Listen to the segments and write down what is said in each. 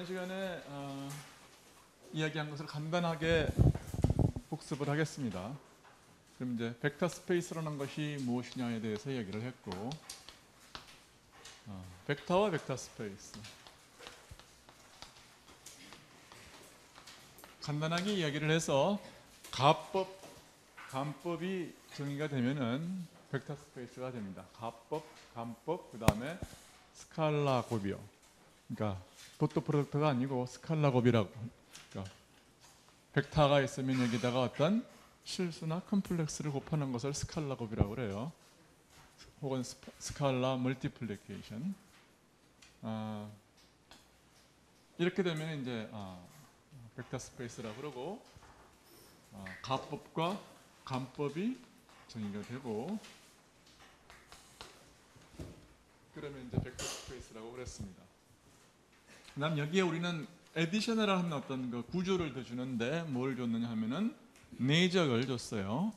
지난 시간에 이야기한 것을 간단하게 복습을 하겠습니다. 그럼 이제 벡터 스페이스라는 것이 무엇이냐에 대해서 이야기를 했고, 벡터와 벡터 스페이스 간단하게 이야기를 해서 간법이 정의가 되면은 벡터 스페이스가 됩니다. 가법, 간법, 그 다음에 스칼라 곱이요. 그러니까 도트 프로덕트가 아니고 스칼라 곱이라고. 그러니까 벡터가 있으면 여기다가 어떤 실수나 컴플렉스를 곱하는 것을 스칼라 곱이라고 그래요. 혹은 스칼라 멀티플리케이션. 이렇게 되면 이제 벡터 스페이스라고 그러고, 가법과 간법이 정의가 되고, 그러면 이제 벡터 스페이스라고 그랬습니다. 그다음 여기에 우리는 에디셔널 하는 어떤 그 구조를 더 주는데 뭘 줬느냐 하면은 내적을 줬어요.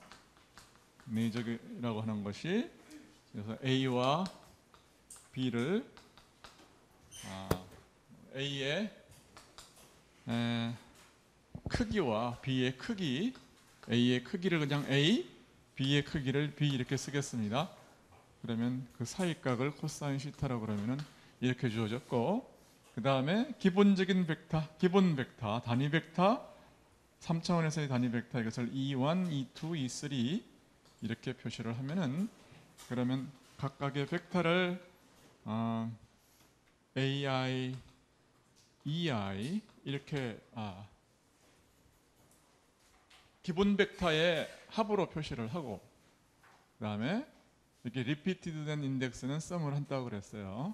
내적이라고 하는 것이, 그래서 A와 B를 A의 크기와 B의 크기, A의 크기를 그냥 A, B의 크기를 B 이렇게 쓰겠습니다. 그러면 그 사이각을 코사인 시타라고 그러면은 이렇게 주어졌고, 그 다음에 기본적인 벡터, 기본 벡터, 단위 벡터, 3차원에서의 단위 벡터, 이것을 E1, E2, E3 이렇게 표시를 하면은, 그러면 각각의 벡터를 AI, EI 이렇게 기본 벡터의 합으로 표시를 하고, 그 다음에 이렇게 리피티드 된 인덱스는 썸을 한다고 그랬어요.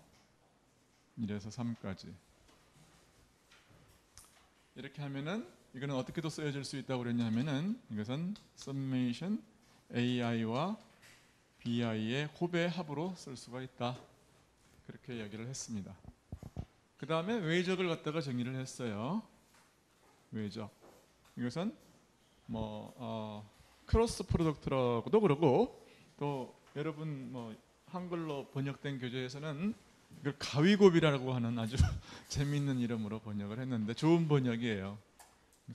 1에서 3까지. 이렇게 하면은 이거는 어떻게도 쓰여질 수 있다고 그랬냐 하면은, 이것은 summation AI와 BI의 곱의 합으로 쓸 수가 있다. 그렇게 이야기를 했습니다. 그 다음에 외적을 갖다가 정의를 했어요. 외적. 이것은 크로스 프로덕트라고도 그러고, 또 여러분 한글로 번역된 교재에서는 이걸 가위곱이라고 하는 아주 재미있는 이름으로 번역을 했는데, 좋은 번역이에요.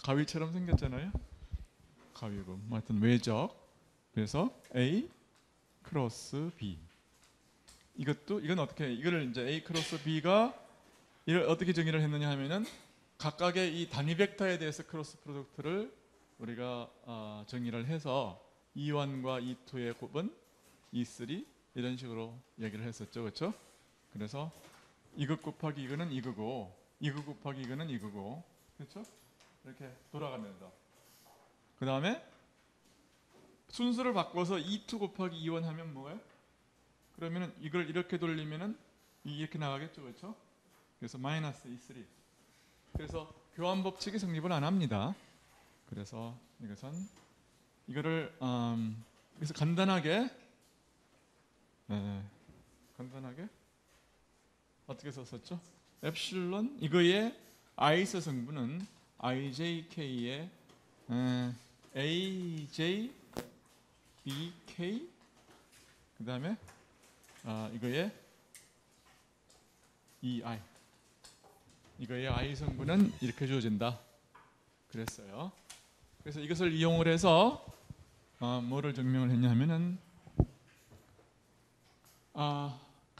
가위처럼 생겼잖아요. 가위곱. 하여튼 외적. 그래서 A 크로스 B. 이건 어떻게, 이거를 이제 A 크로스 B가 이걸 어떻게 정의를 했느냐 하면은, 각각의 이 단위 벡터에 대해서 크로스 프로덕트를 우리가 정의를 해서 E1과 E2의 곱은 E3 이런 식으로 얘기를 했었죠. 그렇죠? 그래서 이것 곱하기 이거는 이거고, 이거 곱하기 이거는 이거고, 그렇죠? 이렇게 돌아가면서, 그 다음에 순서를 바꿔서 E2 곱하기 E1 하면 뭐예요? 그러면은 이걸 이렇게 돌리면은 이렇게 나가겠죠. 그렇죠? 그래서 마이너스 E3. 그래서 교환 법칙이 성립을 안 합니다. 그래서 이것은 이거를 그래서 간단하게 어떻게 썼었죠? 엡실론 이거의 I스 성분은 IJK의 AJ BK, 그 다음에 이거의 EI, 이거의 I 성분은 이렇게 주어진다 그랬어요. 그래서 이것을 이용을 해서 뭐를 증명을 했냐 하면은,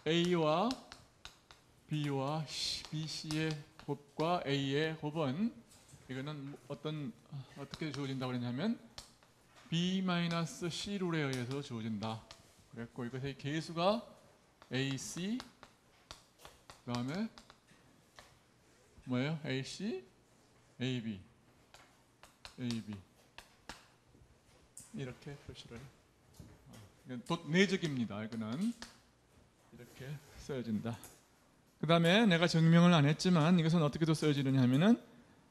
A와 B와 BC의 곱과 A의 곱은, 이거는 어떻게 주어진다고 그랬냐면 B-C 룰에 의해서 주어진다 그랬고, 이것의 계수가 AC, 그 다음에 뭐예요? AC, AB 이렇게 표시를. 이건 내적입니다. 이거는 이렇게 써진다. 그 다음에 내가 증명을 안 했지만 이것은 어떻게도 써지느냐 하면은,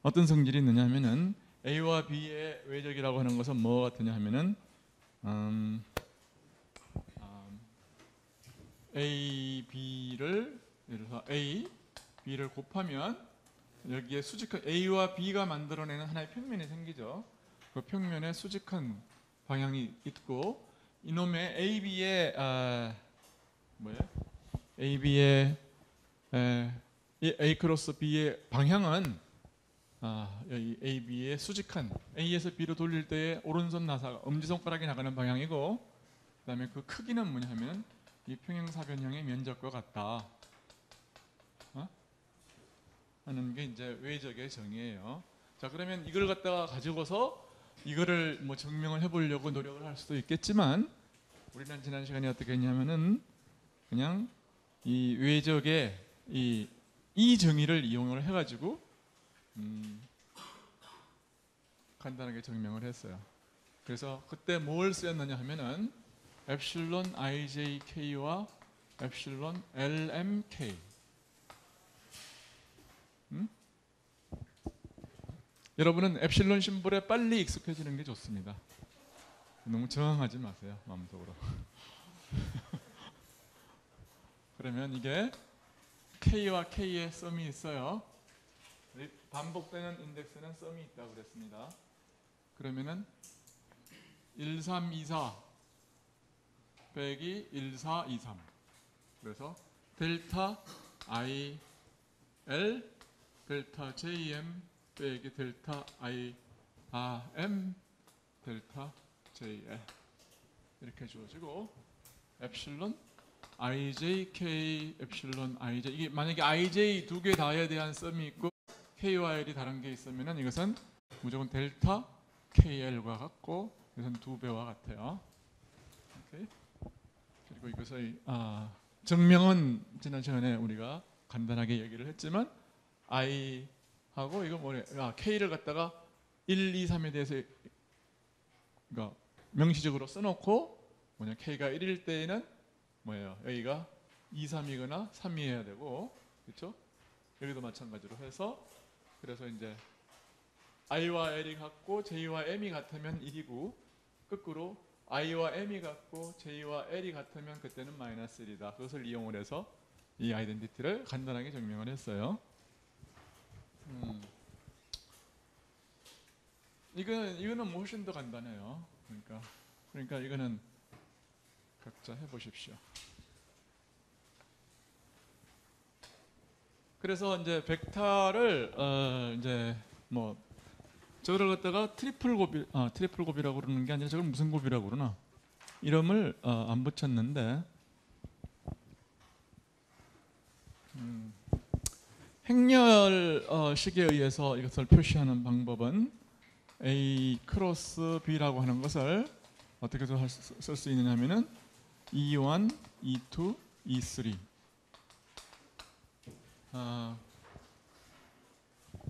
어떤 성질이 있느냐 하면은, A와 B의 외적이라고 하는 것은 뭐 같으냐 하면은 A, B를, 예를 들어서 A, B를 곱하면 여기에 수직한 A와 B가 만들어내는 하나의 평면이 생기죠. 그 평면에 수직한 방향이 있고, 이놈의 AB의 AB의 이 A 크로스 B의 방향은 여기 A, B의 수직한 A에서 B로 돌릴 때의 오른손 나사가 엄지손가락이 나가는 방향이고, 그다음에 그 크기는 뭐냐면 이 평행사변형의 면적과 같다 하는 게 이제 외적의 정의예요. 자, 그러면 이걸 갖다가 가지고서 이거를 뭐 증명을 해보려고 노력을 할 수도 있겠지만, 우리는 지난 시간에 어떻게 했냐면은 그냥 이 외적의 이 정의를 이용을 해가지고 간단하게 증명을 했어요. 그래서 그때 뭘 쓰였느냐 하면은 엡실론 IJK와 엡실론 LMK. 여러분은 엡실론 심볼에 빨리 익숙해지는 게 좋습니다. 너무 저항하지 마세요, 마음속으로. 그러면 이게 K와 K의 썸이 있어요. 반복되는 인덱스는 썸이 있다고 그랬습니다. 그러면은 1324 빼기 1423. 그래서 델타 IL 델타 JM 빼기 델타 IRM 델타 JL 이렇게 주어지고, 엡실론 IJK 엡실론 IJ, 이게 만약에 IJ 두 개 다에 대한 썸이 있고 K와 L이 다른 게 있으면은 이것은 무조건 델타 KL과 같고 이것은 두 배와 같아요. 오케이? 그리고 이것의 증명은 지난 시간에 우리가 간단하게 얘기를 했지만, I하고 이거 뭐래? K를 갖다가 1, 2, 3에 대해서 그러니까 명시적으로 써놓고 뭐냐, K가 1일 때에는 뭐예요? 여기가 2, 3이거나 3이어야 되고, 그렇죠? 여기도 마찬가지로 해서, 그래서 이제 I와 L이 같고 J와 M이 같으면 1이고, 거꾸로 I와 M이 같고 J와 L이 같으면 그때는 마이너스 1이다. 그것을 이용을 해서 이 아이덴티티를 간단하게 증명을 했어요. 이거는 훨씬 더 간단해요. 그러니까 이거는 각자 해보십시오. 그래서 이제 벡터를 이제 뭐 저걸 갖다가 트리플 곱이라고 그러는 게 아니라 저걸 무슨 곱이라고 그러나 이름을 안 붙였는데, 행렬식에 의해서 이것을 표시하는 방법은 A 크로스 B라고 하는 것을 어떻게 쓸 수 있느냐 하면은 E1, E2, E3.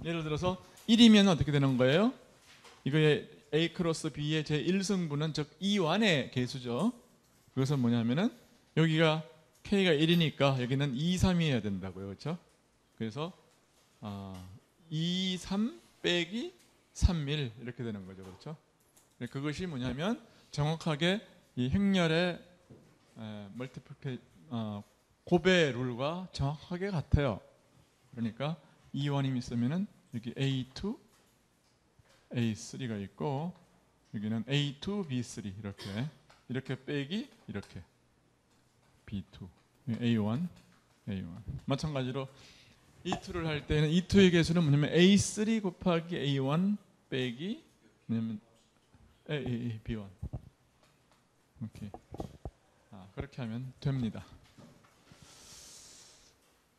예를 들어서 1이면 어떻게 되는 거예요? 이거의 A 크로스 B의 제1승분은 즉 E1의 개수죠. 그것은 뭐냐면은 여기가 K가 1이니까 여기는 2, 3이어야 된다고요. 그렇죠? 그래서 2, 3 빼기 3, 1 이렇게 되는 거죠. 그렇죠? 그것이 뭐냐면 정확하게 이 행렬의 곱의 룰과 정확하게 같아요. 그러니까 E1이 있으면은 여기 A2, A3가 있고 여기는 A2, B3 이렇게 빼기 이렇게 B2, A1, A1. 마찬가지로 E2를 할 때는 E2의 개수는 뭐냐면 A3 곱하기 A1 빼기 뭐냐면 B1. 오케이. 그렇게 하면 됩니다.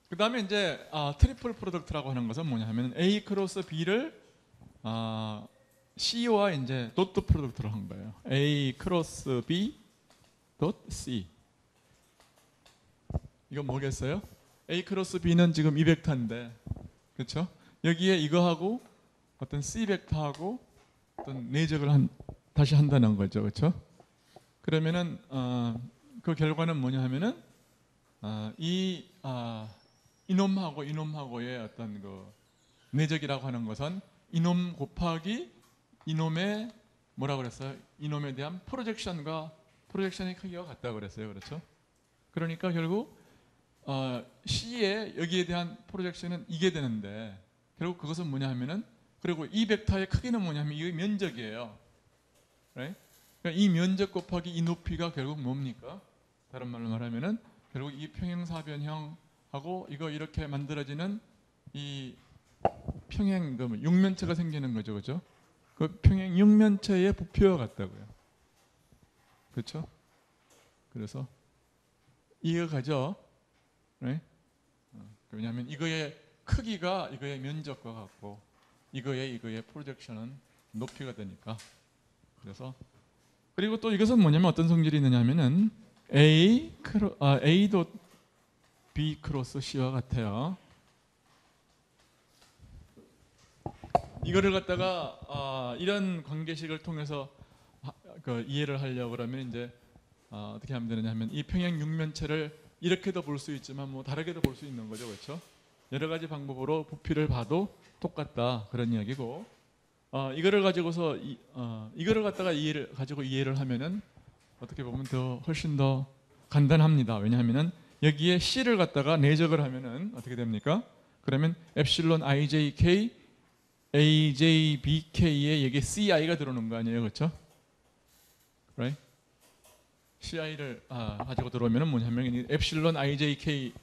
그 다음에 이제 트리플 프로덕트라고 하는 것은 뭐냐 하면 A 크로스 B를 C와 이제 도트 프로덕트로 한 거예요. A 크로스 B 덧 C. 이건 뭐겠어요? A 크로스 B는 지금 이 벡터인데, 그렇죠? 여기에 이거하고 어떤 C 벡터하고 어떤 내적을 다시 한다는 거죠, 그렇죠? 그러면은 그 결과는 뭐냐 하면은 이놈하고 이놈하고의 어떤 그 내적이라고 하는 것은 이놈 곱하기 이놈의 뭐라 그랬어요? 이놈에 대한 프로젝션의 크기가 같다고 그랬어요, 그렇죠? 그러니까 결국 C의 여기에 대한 프로젝션은 이게 되는데, 결국 그것은 뭐냐 하면은, 그리고 이 벡터의 크기는 뭐냐면 이 면적이에요. Right? 그러니까 이 면적 곱하기 이 높이가 결국 뭡니까? 다른 말로 말하면은 결국 이 평행사변형 하고 이거 이렇게 만들어지는 이 평행 그 육면체가 생기는 거죠, 그렇죠? 그 평행 육면체의 부피와 같다고요. 그렇죠? 그래서 이거 가죠. 네? 왜냐하면 이거의 크기가 이거의 면적과 같고 이거의 프로젝션은 높이가 되니까. 그래서 그리고 또 이것은 뭐냐면 어떤 성질이 있느냐면은 A도 B 크로스 C와 같아요. 이거를 갖다가 이런 관계식을 통해서 이해를 하려고 그러면 이제 어떻게 하면 되느냐 하면 이 평행 육면체를 이렇게도 볼 수 있지만 뭐 다르게도 볼 수 있는 거죠, 그렇죠? 여러 가지 방법으로 부피를 봐도 똑같다 그런 이야기고 이거를 가지고서 이거를 갖다가 이해를 하면은 어떻게 보면 훨씬 더 간단합니다. 왜냐하면은 여기에 C를 갖다가 내적을 하면은 어떻게 됩니까? 그러면 엡실론 IJK AJBK에 여기 CI가 들어오는 거 아니에요, 그렇죠? Right? CI를 가지고 들어오면은 뭐냐면 엡실론 IJK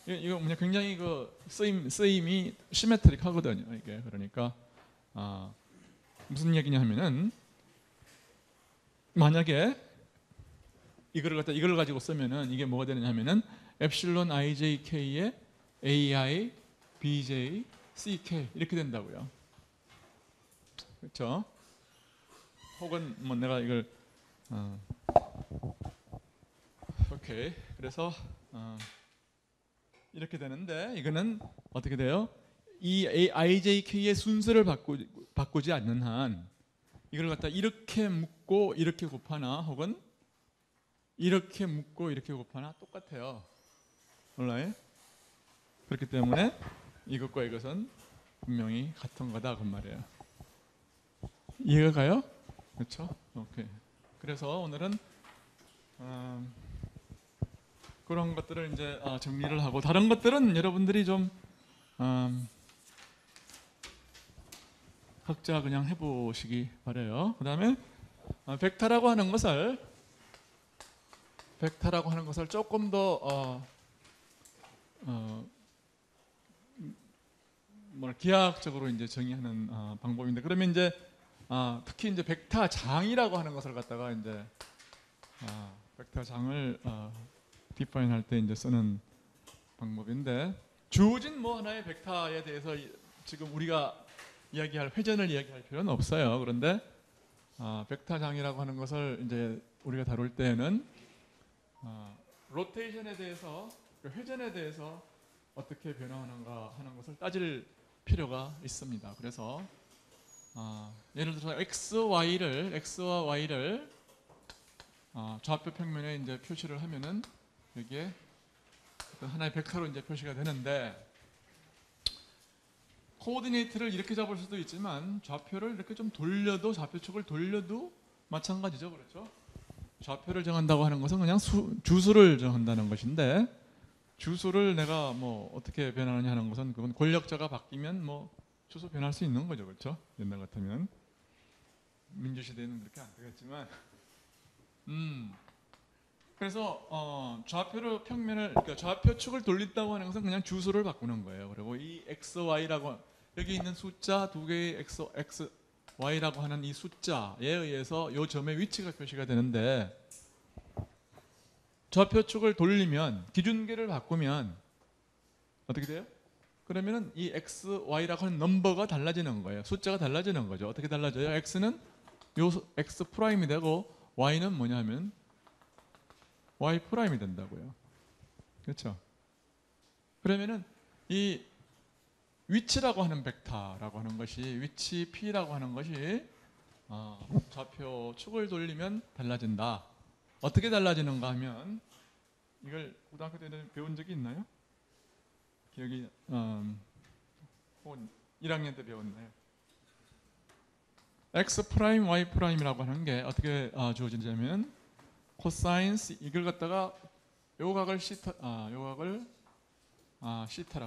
이거 뭐냐 굉장히 그 쓰임이 시메트릭 하거든요. 이게 그러니까 무슨 얘기냐 하면은 만약에 이걸 가지고 쓰면은 이게 뭐가 되느냐 하면은 엡실론 IJK에 AI BJ CK 이렇게 된다고요. 그렇죠? 혹은 뭐 내가 이걸 오케이. 그래서 이렇게 되는데 이거는 어떻게 돼요? 이 IJK의 순서를 바꾸지 않는 한 이걸 갖다 이렇게 묶고 이렇게 곱하나 혹은 이렇게 묶고 이렇게 곱하나 똑같아요. 몰라요? 그렇기 때문에 이것과 이것은 분명히 같은 거다 그 말이에요. 이해가 가요? 그렇죠? 오케이. 그래서 오늘은 그런 것들을 이제 정리를 하고 다른 것들은 여러분들이 좀 각자 그냥 해보시기 바래요. 그 다음에 벡터라고 하는 것을 조금 더 기하학적으로 이제 정의하는 방법인데 그러면 이제 특히 이제 벡터장이라고 하는 것을 갖다가 이제 벡터장을 디파인 할 때 이제 쓰는 방법인데 주어진 뭐 하나의 벡터에 대해서 지금 우리가 회전을 이야기할 필요는 없어요. 그런데 벡터장이라고 하는 것을 이제 우리가 다룰 때에는 로테이션에 대해서 회전에 대해서 어떻게 변화하는가 하는 것을 따질 필요가 있습니다. 그래서 예를 들어서 x와 y를 좌표 평면에 이제 표시를 하면은 여기에 하나의 벡터로 이제 표시가 되는데 코오디네이트를 이렇게 잡을 수도 있지만 좌표를 이렇게 좀 돌려도 좌표축을 돌려도 마찬가지죠, 그렇죠? 좌표를 정한다고 하는 것은 그냥 주수를 정한다는 것인데 주소를 내가 뭐 어떻게 변하느냐 하는 것은 그건 권력자가 바뀌면 뭐 주소 변할 수 있는 거죠, 그렇죠? 옛날 같으면 민주시대에는 그렇게 안 되겠지만, 그래서 좌표를 그러니까 좌표축을 돌린다고 하는 것은 그냥 주소를 바꾸는 거예요. 그리고 이 x, y라고 여기 있는 숫자 두 개의 x, y라고 하는 이 숫자에 의해서 이 점의 위치가 표시가 되는데. 좌표축을 돌리면 기준계를 바꾸면 어떻게 돼요? 그러면은 이 x, y라고 하는 넘버가 달라지는 거예요. 숫자가 달라지는 거죠. 어떻게 달라져요? x는 요 x 프라임이 되고 y는 뭐냐면 y 프라임이 된다고요. 그렇죠? 그러면은 이 위치라고 하는 벡터라고 하는 것이 위치 p라고 하는 것이 좌표축을 돌리면 달라진다. 어떻게 달라지는가 하면 이걸 고등학교 때 배운 적이 있나요? 기억이 혹은 1학년 때 배웠나요? x 프라임, y 프라임이라고 하는 게 어떻게 주어지냐면 코사인 이걸 갖다가 요 각을 시타라고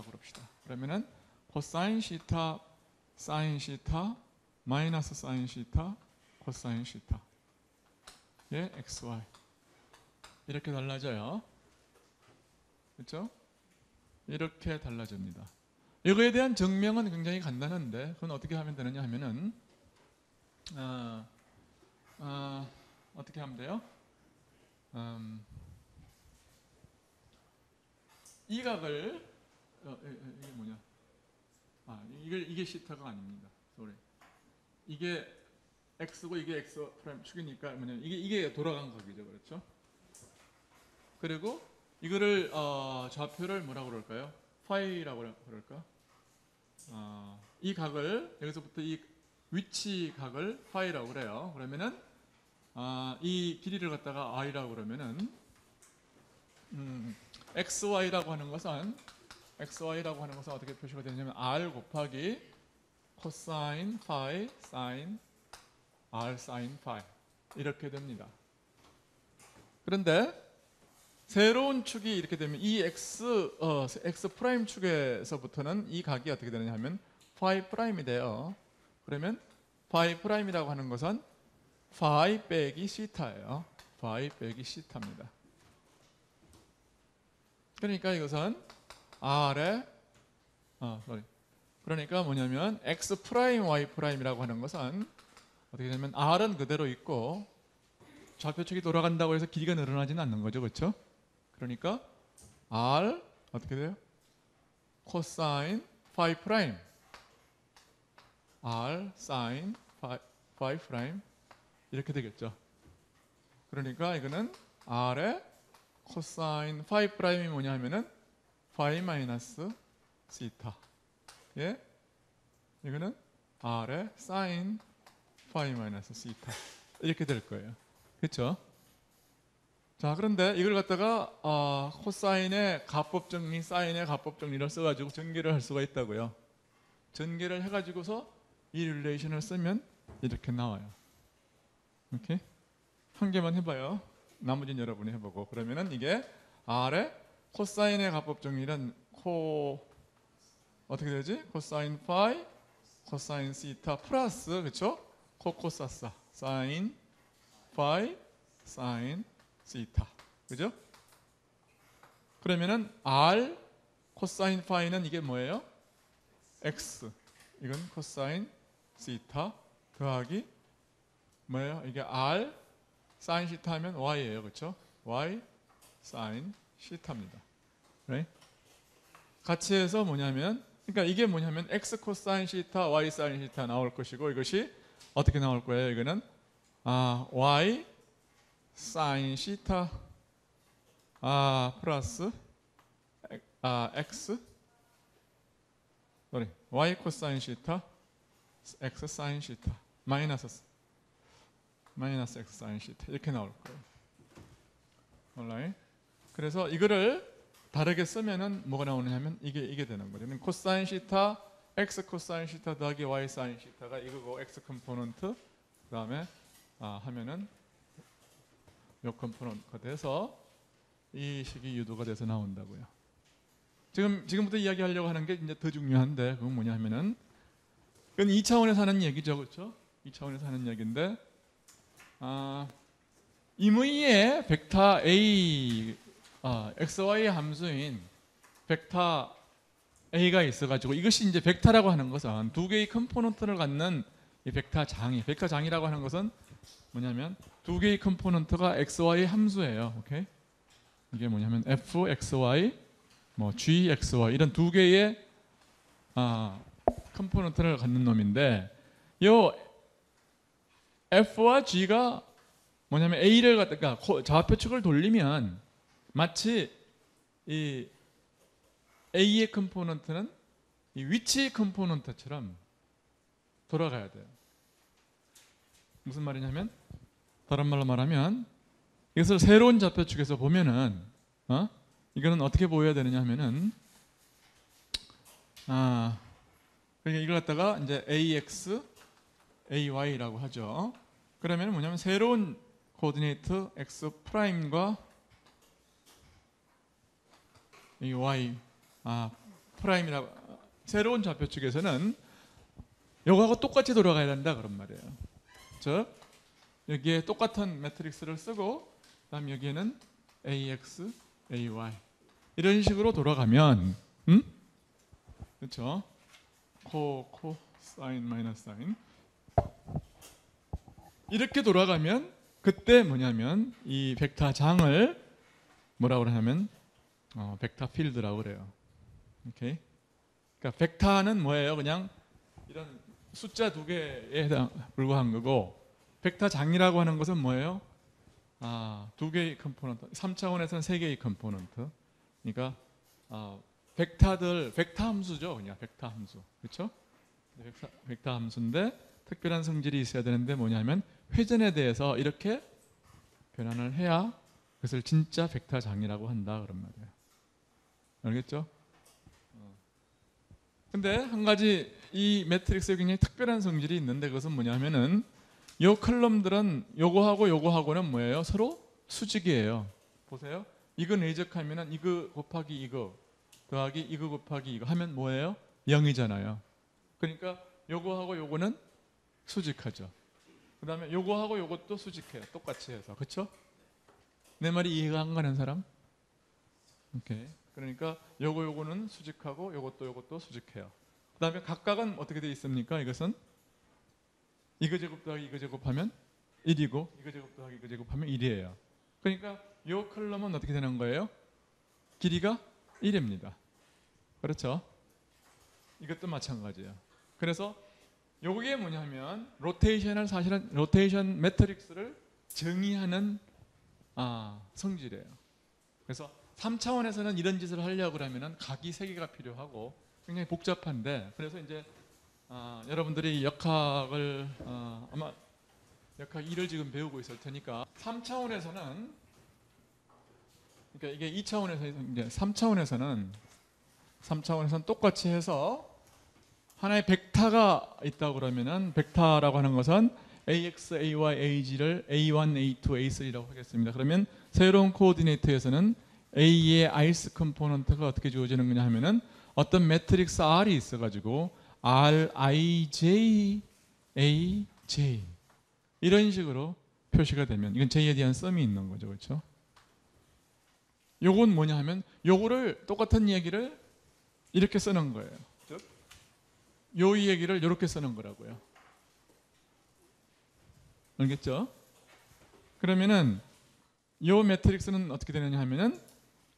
그럽시다. 그러면은 코사인 시타, 사인 시타, 마이너스 사인 시타, 코사인 시타. 예, x, y 이렇게 달라져요. 그렇죠? 이렇게 달라집니다. 이거에 대한 증명은 굉장히 간단한데 그건 어떻게 하면 되느냐 하면은 어떻게 하면 돼요? 이 각을 이게 뭐냐? 이게 시타가 아닙니다. sorry. 이게 x고 이게 x 프라임 축이니까 뭐냐면 이게 돌아간 각이죠, 그렇죠? 그리고 이거를 좌표를 뭐라고 그럴까요? 파이라고 그럴까? 이 각을 여기서부터 이 위치 각을 파이라고 그래요. 그러면은 이 길이를 갖다가 i라고 그러면은 xy라고 하는 것은 어떻게 표시가 되냐면 r 곱하기 코사인 파이 사인 r 사인 파이 이렇게 됩니다. 그런데 새로운 축이 이렇게 되면 이 x 프라임 축에서부터는 이 각이 어떻게 되느냐 하면 파이 프라임이 돼요. 그러면 파이 프라임이라고 하는 것은 파이 빼기 시타예요. 파이 빼기 시타입니다. 그러니까 이것은 r의 그러니까 뭐냐면 x 프라임 y 프라임이라고 하는 것은 어떻게 되냐면 r은 그대로 있고 좌표축이 돌아간다고 해서 길이가 늘어나지는 않는 거죠, 그렇죠? 그러니까 r 어떻게 돼요? 코사인 파이 프라임 r 사인 파이 프라임 이렇게 되겠죠. 그러니까 이거는 r의 코사인 파이 프라임이 뭐냐 하면은 파이 마이너스 시타. 예? 이거는 r의 사인 파이 마이너스 시타 이렇게 될 거예요. 그렇죠? 자, 그런데 이걸 갖다가 코사인의 가법 정리, 사인의 가법 정리를 써가지고 전개를 할 수가 있다고요. 전개를 해가지고서 이 릴레이션을 쓰면 이렇게 나와요. 오케이? 한 개만 해봐요. 나머지는 여러분이 해보고. 그러면은 이게 r의 코사인의 가법 정리는 어떻게 되지? 코사인 파이, 코사인 시타 플러스 그렇죠? 코코사사 사인 파이, 사인 시타. 그죠? 그러면은 r 코사인 파이는 이게 뭐예요? x. 이건 코사인 시타 더하기 뭐예요? 이게 r 사인 시타 하면 y예요. 그렇죠? y 사인 시타입니다. right? 같이 해서 뭐냐면 그러니까 이게 뭐냐면 x 코사인 시타, y 사인 시타 나올 것이고 이것이 어떻게 나올 거예요? 이거는 y 사인 시타 플러스 x y 코사인 시타 x 사인 시타 마이너스 x 사인 시타 이렇게 나올 거예요. 온라인. 그래서 이거를 다르게 쓰면은 뭐가 나오느냐면 이게 되는 거죠. 코사인 시타 x 코사인 시타 더하기 y 사인 시타가 이거고 x 컴포넌트 그다음에 하면은 요 컴포넌트가 돼서 이 식이 유도가 돼서 나온다고요. 지금부터 이야기하려고 하는 게 이제 더 중요한데 그건 뭐냐 하면은 그건 2차원에서 하는 얘기죠. 그렇죠? 2차원에서 하는 얘기인데 임의의 벡터 A XY 함수인 벡터 A가 있어가지고 이것이 이제 벡터라고 하는 것은 두 개의 컴포넌트를 갖는 이 벡터 장이라고 하는 것은 뭐냐면 두 개의 컴포넌트가 XY 함수예요. 오케이? 이게 뭐냐면 fxy, gxy 이런 두 개의 컴포넌트를 갖는 놈인데 요 f와 g가 뭐냐면 a를 갖다가 좌표축을 돌리면 마치 이 a의 컴포넌트는 이 위치 컴포넌트처럼 돌아가야 돼요. 무슨 말이냐면 다른 말로 말하면 이것을 새로운 좌표축에서 보면은 이거는 어떻게 보여야 되느냐 하면은 그러니까 이걸 갖다가 이제 ax, ay라고 하죠. 그러면 뭐냐면 새로운 코오디네이트 x 프라임과 이 y 프라임이라고 새로운 좌표축에서는 요거하고 똑같이 돌아가야 된다 그런 말이에요. 즉 여기에 똑같은 매트릭스를 쓰고 그다음 여기에는 ax, ay 이런 식으로 돌아가면 그렇죠? 코 사인 마이너스 사인 이렇게 돌아가면 그때 뭐냐면 이 벡터 장을 뭐라고 그러냐면 벡터 필드라고 그래요. 오케이. 그러니까 벡터는 뭐예요? 그냥 이런 숫자 두 개에 불과한 거고 벡터 장이라고 하는 것은 뭐예요? 두 개의 컴포넌트, 3차원에서는 세 개의 컴포넌트. 그러니까 벡터들, 벡터 함수죠, 그냥 벡터 함수, 그렇죠? 벡터 함수인데 특별한 성질이 있어야 되는데 뭐냐면 회전에 대해서 이렇게 변환을 해야 그것을 진짜 벡터 장이라고 한다 그런 말이에요. 알겠죠? 근데 한 가지 이 매트릭스에 굉장히 특별한 성질이 있는데 그것은 뭐냐면은 요 컬럼들은 요거하고 요거하고는 뭐예요? 서로 수직이에요. 보세요. 이거 내적하면은 이거 곱하기 이거 더하기 이거 곱하기 이거 하면 뭐예요? 0이잖아요. 그러니까 요거하고 요거는 수직하죠. 그 다음에 요거하고 요것도 수직해요. 똑같이 해서. 그렇죠? 내 말이 이해가 안 가는 사람? 오케이. 그러니까 요거는 수직하고 요것도 수직해요. 그 다음에 각각은 어떻게 되어 있습니까? 이것은 이거 제곱 더하기 이거 제곱하면 1이고 이거 제곱 더하기 이거 제곱하면 1이에요. 그러니까 요 컬럼은 어떻게 되는 거예요? 길이가 1입니다. 그렇죠? 이것도 마찬가지예요. 그래서 요게 뭐냐면 사실은 로테이션 매트릭스를 정의하는 성질이에요. 그래서 3차원에서는 이런 짓을 하려고 그러면은 각이 3개가 필요하고 굉장히 복잡한데 그래서 이제 여러분들이 역학을 아마 역학 2를 지금 배우고 있을 테니까 3차원에서는 그러니까 이게 2차원에서 이제 3차원에서는 똑같이 해서 하나의 벡터가 있다고 그러면은 벡터라고 하는 것은 AX, AY, AG를 A1, A2, A3라고 하겠습니다. 그러면 새로운 코오디네이터에서는 A의 ith 컴포넌트가 어떻게 주어지는 거냐 하면은 어떤 매트릭스 R이 있어가지고 R, I, J, A, J 이런 식으로 표시가 되면 이건 J에 대한 썸이 있는 거죠, 그렇죠? 요건 뭐냐 하면 요거를 똑같은 얘기를 이렇게 쓰는 거예요. 즉, 요 얘기를 이렇게 쓰는 거라고요. 알겠죠? 그러면은 요 매트릭스는 어떻게 되느냐 하면은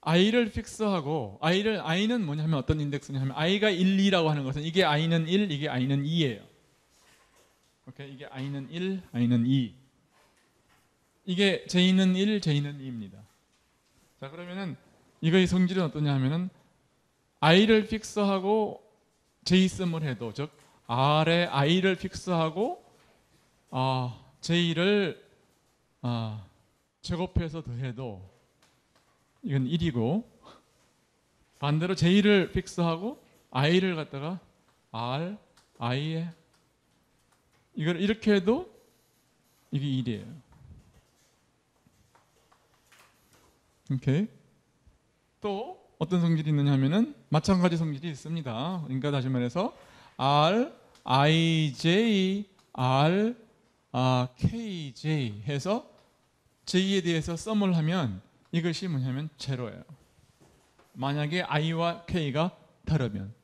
i를 픽스하고 i는 뭐냐 하면 어떤 인덱스냐 하면 i가 1, 2라고 하는 것은 이게 i는 1, 이게 i는 2예요. 오케이? 이게 i는 1, i는 2. 이게 j는 1, j는 2입니다. 자, 그러면은 이거의 성질은 어떠냐 하면은 i를 픽스하고 j썸을 해도 즉 r에 i를 픽스하고 j를 제곱해서 더해도 이건 1이고 반대로 j를 픽스하고 i를 갖다가 r, i에 이걸 이렇게 해도 이게 1이에요. 오케이. 또 어떤 성질이 있느냐 하면은 마찬가지 성질이 있습니다. 그러니까 다시 말해서 r, i, j, r, k, j 해서 j에 대해서 썸을 하면 이것이 뭐냐면 제로예요. 만약에 i와 k가 다르면.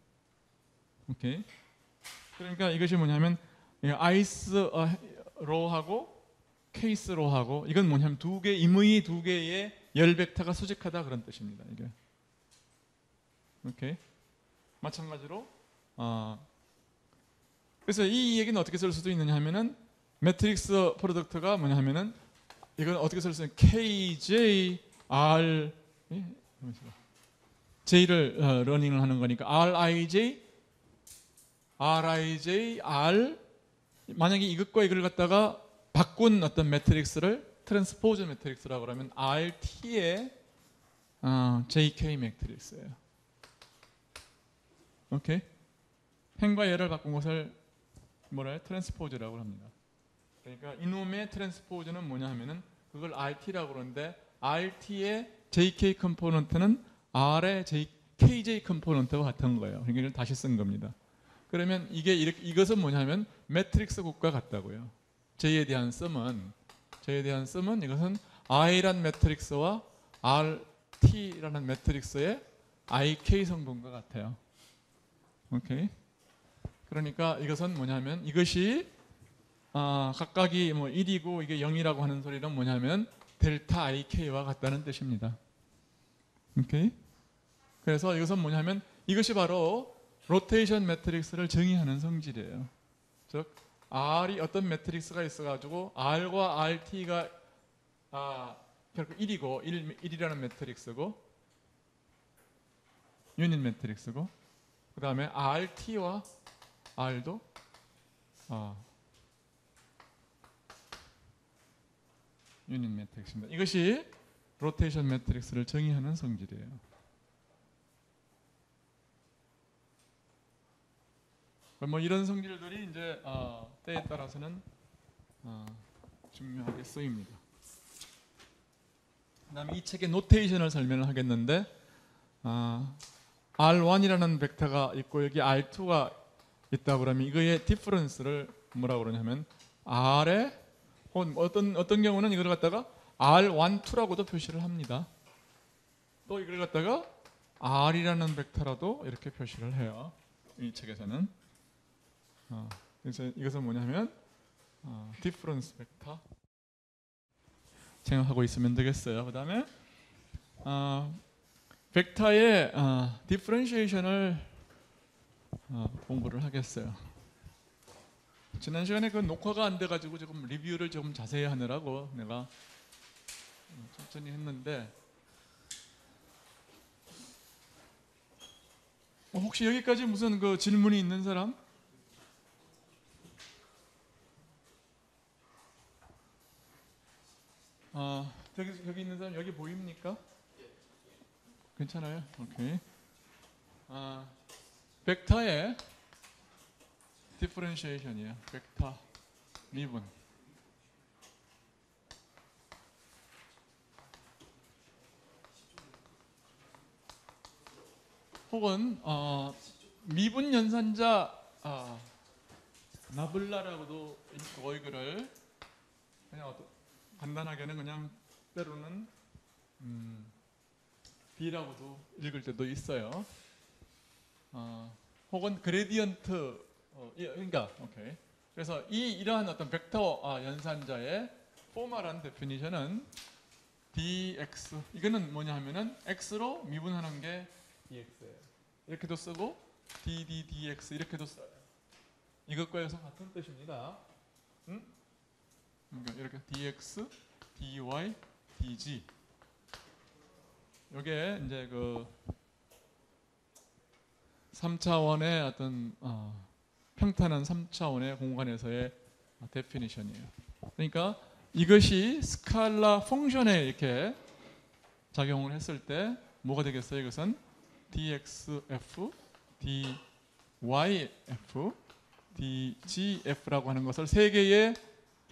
오케이. 그러니까 이것이 뭐냐면 ith 로하고 case 로하고 이건 뭐냐면 임의 두 개의 열 벡터가 수직하다 그런 뜻입니다. 이게. 오케이. 마찬가지로 그래서 이 얘기는 어떻게 쓸 수도 있느냐 하면은 매트릭스 프로덕트가 뭐냐 하면은 이건 어떻게 쓸 수 있는 KJ R J를 러닝을 하는 거니까 RIJ R 만약에 이것과 이걸 갖다가 바꾼 어떤 매트릭스를 트랜스포즈 매트릭스라고 그러면 RT의 JK 매트릭스예요. 오케이. 행과 예를 바꾼 것을 뭐라 해요? 트랜스포즈라고 합니다. 그러니까 이놈의 트랜스포즈는 뭐냐 하면은 그걸 RT라고 그러는데 RT의 JK 컴포넌트는 R의 KJ 컴포넌트와 같은 거예요. 그러니까 이걸 다시 쓴 겁니다. 그러면 이것은 뭐냐면 매트릭스 곱과 같다고요. J에 대한 썸은 이것은 I란 매트릭스와 RT라는 매트릭스의 IK 성분과 같아요. 오케이. 그러니까 이것은 뭐냐면 이것이 각각이 뭐 1이고 이게 0이라고 하는 소리는 뭐냐면 델타 IK와 같다는 뜻입니다. 오케이. 그래서 이것은 뭐냐면 이것이 바로 로테이션 매트릭스를 정의하는 성질이에요. 즉 R이 어떤 매트릭스가 있어가지고 R과 RT가 결국 1이고 1이라는 매트릭스고 유닛 매트릭스고 그 다음에 RT와 R도 유닛 매트릭스입니다. 이것이 로테이션 매트릭스를 정의하는 성질이에요. 뭐 이런 성질들이 이제 때에 따라서는 중요하게 쓰입니다. 그다음에 이 책의 노테이션을 설명을 하겠는데 R1이라는 벡터가 있고 여기 R2가 있다 그러면 이거의 디퍼런스를 뭐라고 그러냐면 R의 어떤 경우는 이걸 갖다가 R1, 2라고도 표시를 합니다. 또 이걸 갖다가 R이라는 벡터라도 이렇게 표시를 해요. 이 책에서는. 그래서 이것은 뭐냐면 디퍼런스 벡터 생각하고 있으면 되겠어요. 그 다음에 벡터의 디퍼런시에이션을 공부를 하겠어요. 지난 시간에 그 녹화가 안 돼가지고 조금 리뷰를 좀 자세히 하느라고 내가 천천히 했는데 혹시 여기까지 무슨 그 질문이 있는 사람? 여기 있는 사람 여기 보입니까? 괜찮아요? 오케이. 벡터의 디퍼런시에이션이에요. 벡터 미분. 혹은 미분 연산자 나블라라고도 있고 이거를 그냥 간단하게는 그냥 때로는 B라고도 읽을 때도 있어요. 혹은 그레디언트 그러니까 오케이. 그래서 이러한 어떤 벡터 연산자의 포멀한 데피니션은 dx 이거는 뭐냐 하면은 x로 미분하는 게 dx예요. 이렇게도 쓰고 dx 이렇게도 써요. 이것과 여기서 같은 뜻입니다. 그러니까 이렇게 dx, dy, dg. 이게 이제 그 3차원의 어떤 평탄한 3차원의 공간에서의 데피니션이에요. 그러니까 이것이 스칼라 펑션에 이렇게 작용을 했을 때 뭐가 되겠어요? 이것은 dxf, dyf, dgf라고 하는 것을 세 개의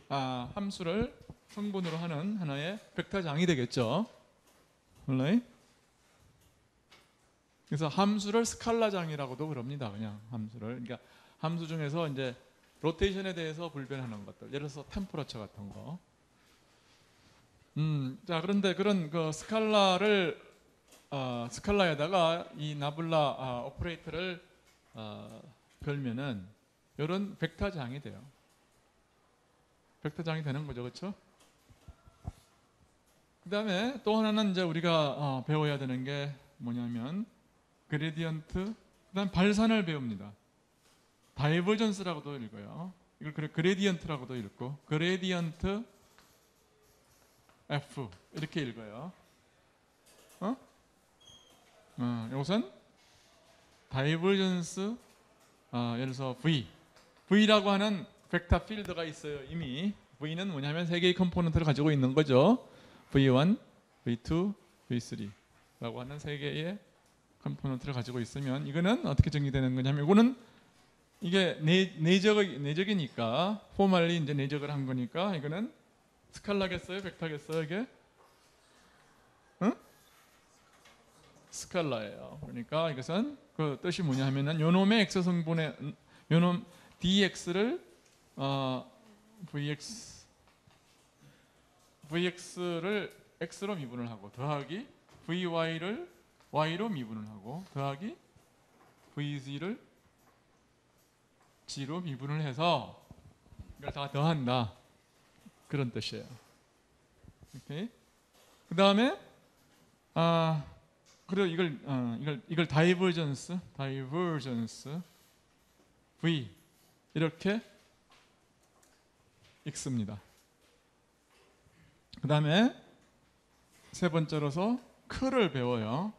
함수를 성분으로 하는 하나의 벡터장이 되겠죠. 그래서 함수를 스칼라장이라고도 그럽니다. 그냥 함수를. 그러니까 함수 중에서 이제 로테이션에 대해서 불변하는 것들. 예를 들어서 템퍼러처 같은 거. 자, 그런데 그런 그 스칼라에다가 이 나블라 오퍼레이터를 걸면은 이런 벡터장이 돼요. 벡터장이 되는 거죠, 그렇죠? 그다음에 또 하나는 이제 우리가 배워야 되는 게 뭐냐면 그레디언트, 그다음 발산을 배웁니다. 다이버전스라고도 읽어요. 이걸 그레디언트라고도 읽고 그레디언트 F 이렇게 읽어요. 이것은 다이버전스 예를 들어서 V라고 하는 벡터 필드가 있어요. 이미 V는 뭐냐면 세 개의 컴포넌트를 가지고 있는 거죠. V1, V2, V3라고 하는 세 개의 컴포넌트를 가지고 있으면 이거는 어떻게 정리되는 거냐면 이거는 이게 내적이니까 포멀리 이제 내적을 한 거니까 이거는 스칼라겠어요, 벡터겠어요, 이게? 스칼라예요. 그러니까 이것은 그 뜻이 뭐냐 하면은 요놈의 x 성분의 요놈 dx를 vx를 x로 미분을 하고 더하기 vy를 y로 미분을 하고 더하기 vg를 g로 미분을 해서 이걸 다 더한다. 그런 뜻이에요. 오케이. 그 다음에 그리고 이걸 다이버전스 v 이렇게 읽습니다. 그 다음에 세 번째로서 cur를 배워요.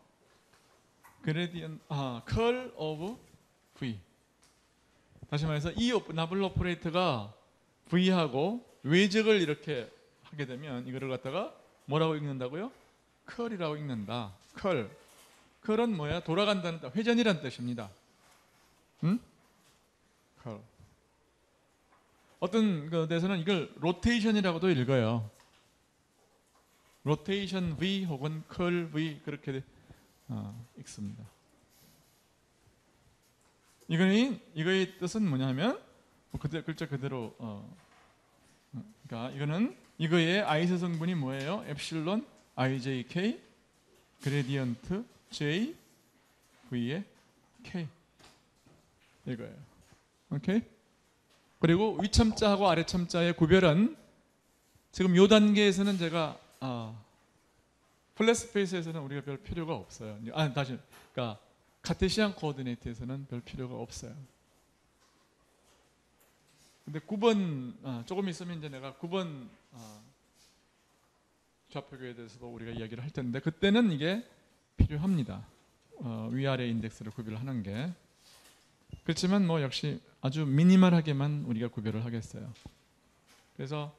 gradient curl of v. 다시 말해서 이 나블 오퍼레이터가 v하고 외적을 이렇게 하게 되면 이거를 갖다가 뭐라고 읽는다고요? cur이라고 읽는다. cur은 뭐야? 돌아간다는 뜻, 회전이란 뜻입니다. 응? curl. 어떤 데서는 이걸 로테이션이라고도 읽어요. 로테이션 v 혹은 curl v 그렇게 읽습니다. 이거의 뜻은 뭐냐면 글자 그대로 그러니까 이거의 i스 성분이 뭐예요? 엡실론 ijk 그레디언트 j v의 k 이거예요. 오케이? 그리고 위첨자하고 아래첨자의 구별은 지금 이 단계에서는 제가 플랫 스페이스에서는 우리가 별 필요가 없어요. 그러니까 카테시안 코오디네이트에서는 별 필요가 없어요. 근데 9번 조금 있으면 이제 내가 9번 좌표교에 대해서도 우리가 이야기를 할 텐데 그때는 이게 필요합니다. 위아래 인덱스를 구별하는 게. 그렇지만 뭐 역시 아주 미니멀하게만 우리가 구별을 하겠어요. 그래서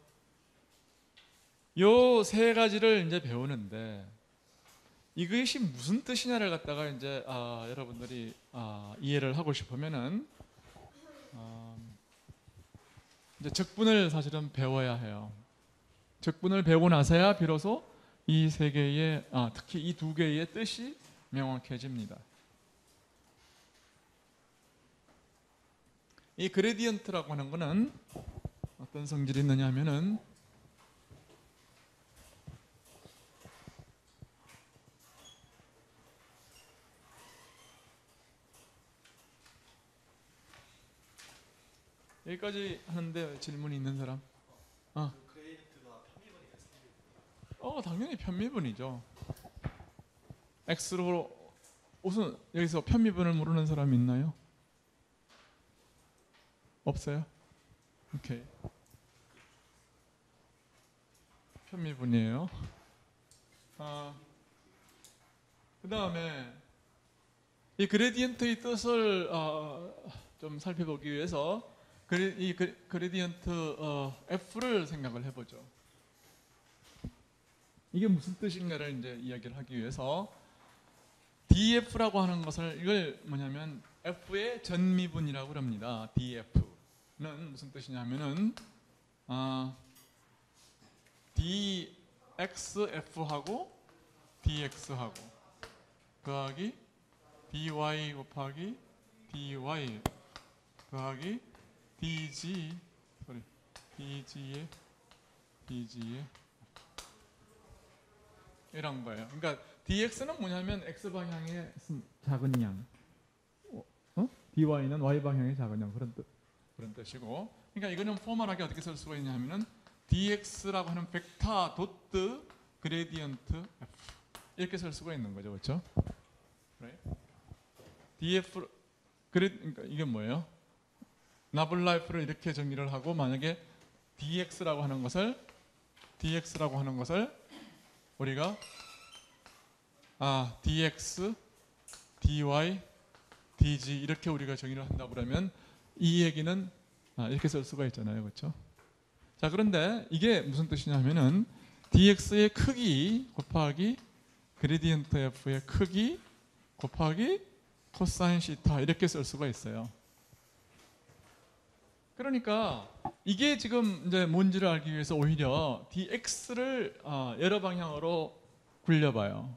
요 세 가지를 이제 배우는데 이것이 무슨 뜻이냐를 갖다가 이제 여러분들이 이해를 하고 싶으면은 이제 적분을 사실은 배워야 해요. 적분을 배우고 나서야 비로소 이 세 개의 특히 이 두 개의 뜻이 명확해집니다. 이 그레디언트라고 하는 거는 어떤 성질이 있느냐 하면은 여기까지 하는데 질문이 있는 사람? 그레디언트가 편미분이겠습니까? 당연히 편미분이죠. X로 우선 여기서 편미분을 모르는 사람 있나요? 없어요? 오케이. 편미분이에요. 그 다음에 이 그레디언트의 뜻을 좀 살펴보기 위해서 이 그레디언트 F를 생각을 해보죠. 이게 무슨 뜻인가를 이제 이야기를 하기 위해서 DF라고 하는 것을 이걸 뭐냐면 F의 전미분이라고 합니다. DF는 무슨 뜻이냐면은 DXF하고 DX하고 더하기 DY 곱하기 DY 더하기 DG의 이런 거예요. 그러니까 DX는 뭐냐면 X 방향의 작은 양, DY는 Y 방향의 작은 양 그런 뜻이고. 그러니까 이거는 포멀하게 어떻게 쓸 수가 있냐면은 DX라고 하는 벡터 도트 그레디언트 F 이렇게 쓸 수가 있는 거죠, 그렇죠? DF 그러니까 이게 뭐예요? 나블라이프를 이렇게 정리를 하고 만약에 DX라고 하는 것을 우리가 DX, DY, DG 이렇게 우리가 정의를 한다고 그러면 이 얘기는 이렇게 쓸 수가 있잖아요, 그렇죠? 자, 그런데 이게 무슨 뜻이냐면은 DX의 크기 곱하기 그레디언트 F의 크기 곱하기 코사인 시타 이렇게 쓸 수가 있어요. 그러니까 이게 지금 이제 뭔지를 알기 위해서 오히려 DX를 여러 방향으로 굴려봐요.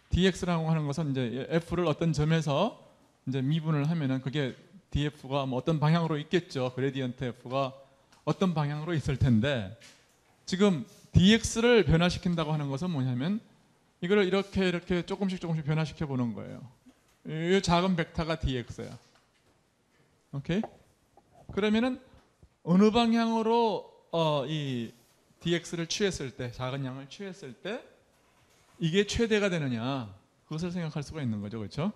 DX라고 하는 것은 이제 F를 어떤 점에서 이제 미분을 하면은 그게 DF가 뭐 어떤 방향으로 있겠죠. 그레디언트 F가 어떤 방향으로 있을 텐데 지금 DX를 변화시킨다고 하는 것은 뭐냐면 이걸 이렇게 조금씩 변화시켜 보는 거예요. 이 작은 벡터가 dx야. 오케이? 그러면은 어느 방향으로 이 dx를 취했을 때, 작은 양을 취했을 때 이게 최대가 되느냐, 그것을 생각할 수가 있는 거죠, 그렇죠?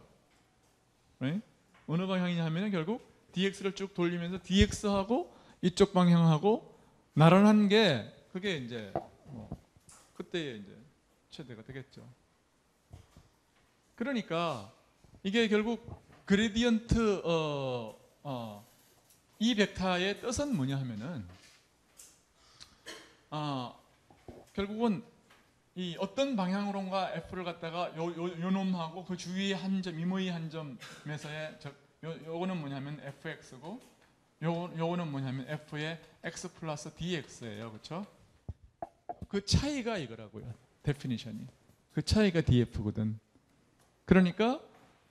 right? 어느 방향이냐 하면은 결국 dx를 쭉 돌리면서 dx하고 이쪽 방향하고 나란한 게 그게 이제 그때 이제 최대가 되겠죠. 그러니까 이게 결국 그레디언트 이 벡터의 뜻은 뭐냐 하면은 결국은 이 어떤 방향으로인가 f를 갖다가 요 놈하고 그 주위의 한 점, 임의 한 점에서의 요거는 뭐냐면 fx고 요거는 뭐냐면 f의 x 플러스 dx예요, 그렇죠? 그 차이가 이거라고요. 데피니션이. 그 차이가 df거든. 그러니까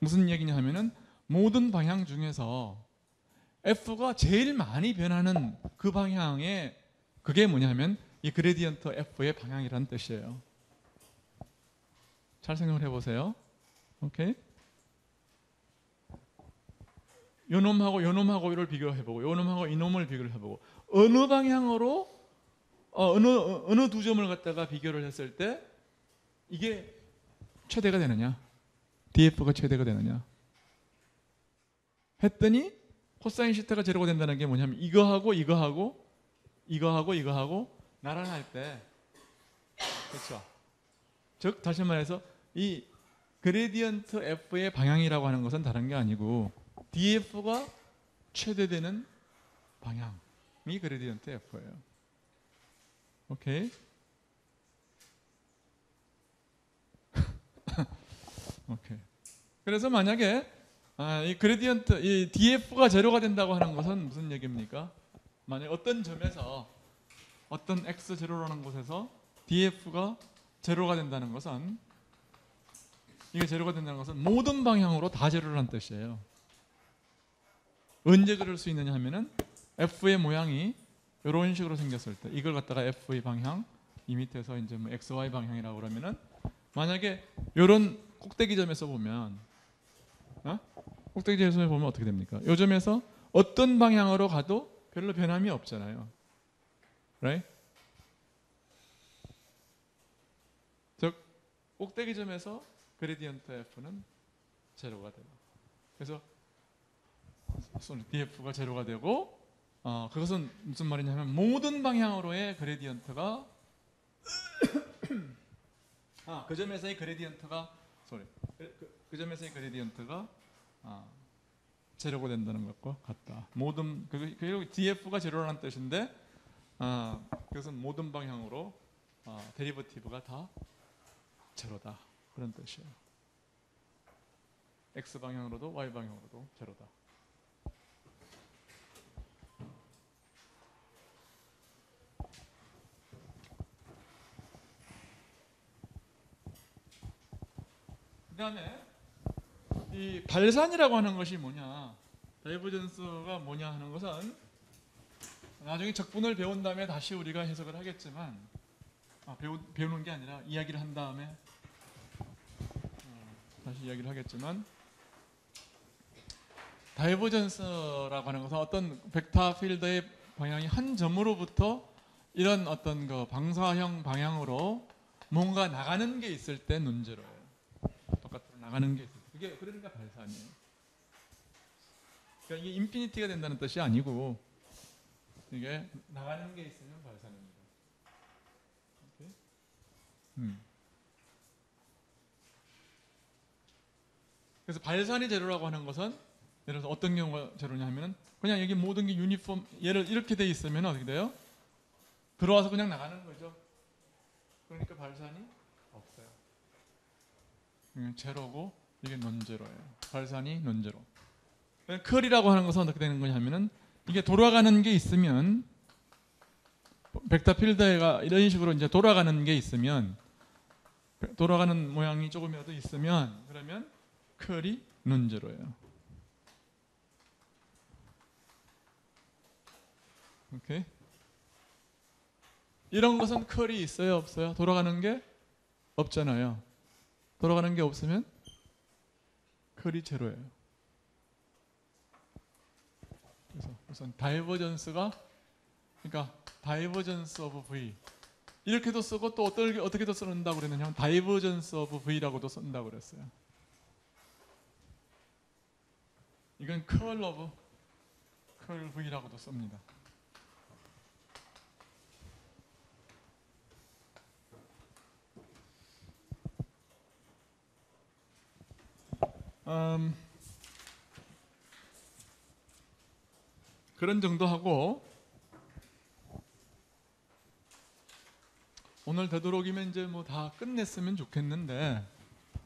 무슨 얘기냐 하면은 모든 방향 중에서 f가 제일 많이 변하는 그 방향에 그게 뭐냐면 이 그레디언트 f의 방향이라는 뜻이에요. 잘 생각을 해보세요. 오케이? 요 놈하고 이를 비교해보고 요 놈하고 이 놈을 비교를 해보고 어느 방향으로 어느 두 점을 갖다가 비교를 했을 때 이게 최대가 되느냐, df가 최대가 되느냐 했더니 코사인 시타가 제로가 된다는 게 뭐냐면 이거하고 나란할 때, 그렇죠? 즉 다시 말해서 이 그레디언트 f의 방향이라고 하는 것은 다른 게 아니고 df가 최대되는 방향이 그레디언트 f예요. 오케이? 오케이. 그래서 만약에 이 그레디언트, 이 df가 제로가 된다고 하는 것은 무슨 얘기입니까? 만약 어떤 점에서 어떤 x 제로라는 곳에서 df가 제로가 된다는 것은 이게 제로가 된다는 것은 모든 방향으로 다 제로라는 뜻이에요. 언제 그럴 수 있느냐 하면은 f의 모양이 이런 식으로 생겼을 때 이걸 갖다가 f의 방향 이 밑에서 이제 뭐 xy 방향이라고 그러면은 만약에 이런 꼭대기점에서 보면 꼭대기점에서 보면 어떻게 됩니까? 이 점에서 어떤 방향으로 가도 별로 변함이 없잖아요. right? 즉 꼭대기점에서 그레디언트 f는 제로가 돼요. 그래서 df가 제로가 되고 그것은 무슨 말이냐면 모든 방향으로의 그레디언트가 그 점에서의 그레디언트가 그 점에서의 그레디언트가 제로가 된다는 것과 같다. 모든 결국 df가 제로라는 뜻인데 그것은 모든 방향으로 데리버티브가 다 제로다 그런 뜻이에요. x 방향으로도 y 방향으로도 제로다. 그다음에 이 발산이라고 하는 것이 뭐냐, 다이버전스가 뭐냐 하는 것은 나중에 적분을 배운 다음에 다시 우리가 해석을 하겠지만 배우는 게 아니라 이야기를 한 다음에 다시 이야기를 하겠지만 다이버전스라고 하는 것은 어떤 벡터 필드의 방향이 한 점으로부터 이런 어떤 그 방사형 방향으로 뭔가 나가는 게 있을 때 논제로예요. 바깥으로 나가는 게 있을 때. 그게 그러니까 발산이에요. 그러니까 이게 인피니티가 된다는 뜻이 아니고 이게 나가는 게 있으면 발산입니다. 오케이? 그래서 발산이 제로라고 하는 것은 예를 들어서 어떤 경우가 제로냐 하면은 그냥 여기 모든 게 유니폼 얘를 이렇게 돼 있으면 어떻게 돼요? 들어와서 그냥 나가는 거죠. 그러니까 발산이 없어요. 제로고 이게 논제로예요. 발산이 논제로. 컬이라고 하는 것은 어떻게 되는 거냐면은 이게 돌아가는 게 있으면 벡터 필드가 이런 식으로 이제 돌아가는 게 있으면 돌아가는 모양이 조금이라도 있으면 그러면 컬이 논제로예요. 오케이? 이런 것은 컬이 있어요, 없어요? 돌아가는 게 없잖아요. 돌아가는 게 없으면 컬이 제로예요. 그래서 우선 다이버전스가, 그러니까 다이버전스 오브 V 이렇게도 쓰고 또 어떻게도 쓴다고 그랬느냐면 다이버전스 오브 V라고도 쓴다고 그랬어요. 이건 컬 오브 컬 V라고도 씁니다. 그런 정도 하고 오늘 되도록이면 이제 뭐 다 끝냈으면 좋겠는데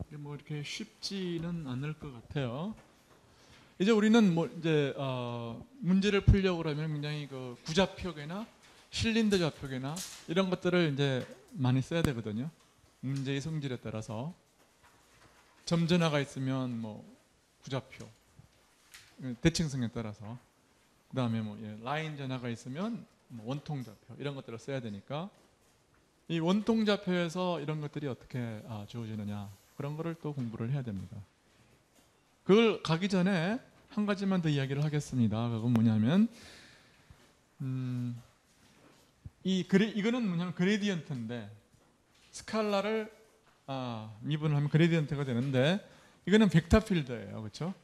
이게 뭐 이렇게 쉽지는 않을 것 같아요. 이제 우리는 뭐 이제 문제를 풀려고 그러면 굉장히 그 구좌표계나 실린더 좌표계나 이런 것들을 이제 많이 써야 되거든요. 문제의 성질에 따라서 점전화가 있으면 뭐 구좌표, 대칭성에 따라서, 그 다음에 뭐 라인 전화가 있으면 뭐 원통 좌표 이런 것들을 써야 되니까 이 원통 좌표에서 이런 것들이 어떻게 주어지느냐 그런 거를 또 공부를 해야 됩니다. 그걸 가기 전에 한 가지만 더 이야기를 하겠습니다. 그건 뭐냐면 이거는 뭐냐면 그레디언트인데 스칼라를 미분을 하면 그레디언트가 되는데 이거는 벡터 필드예요. 그렇죠?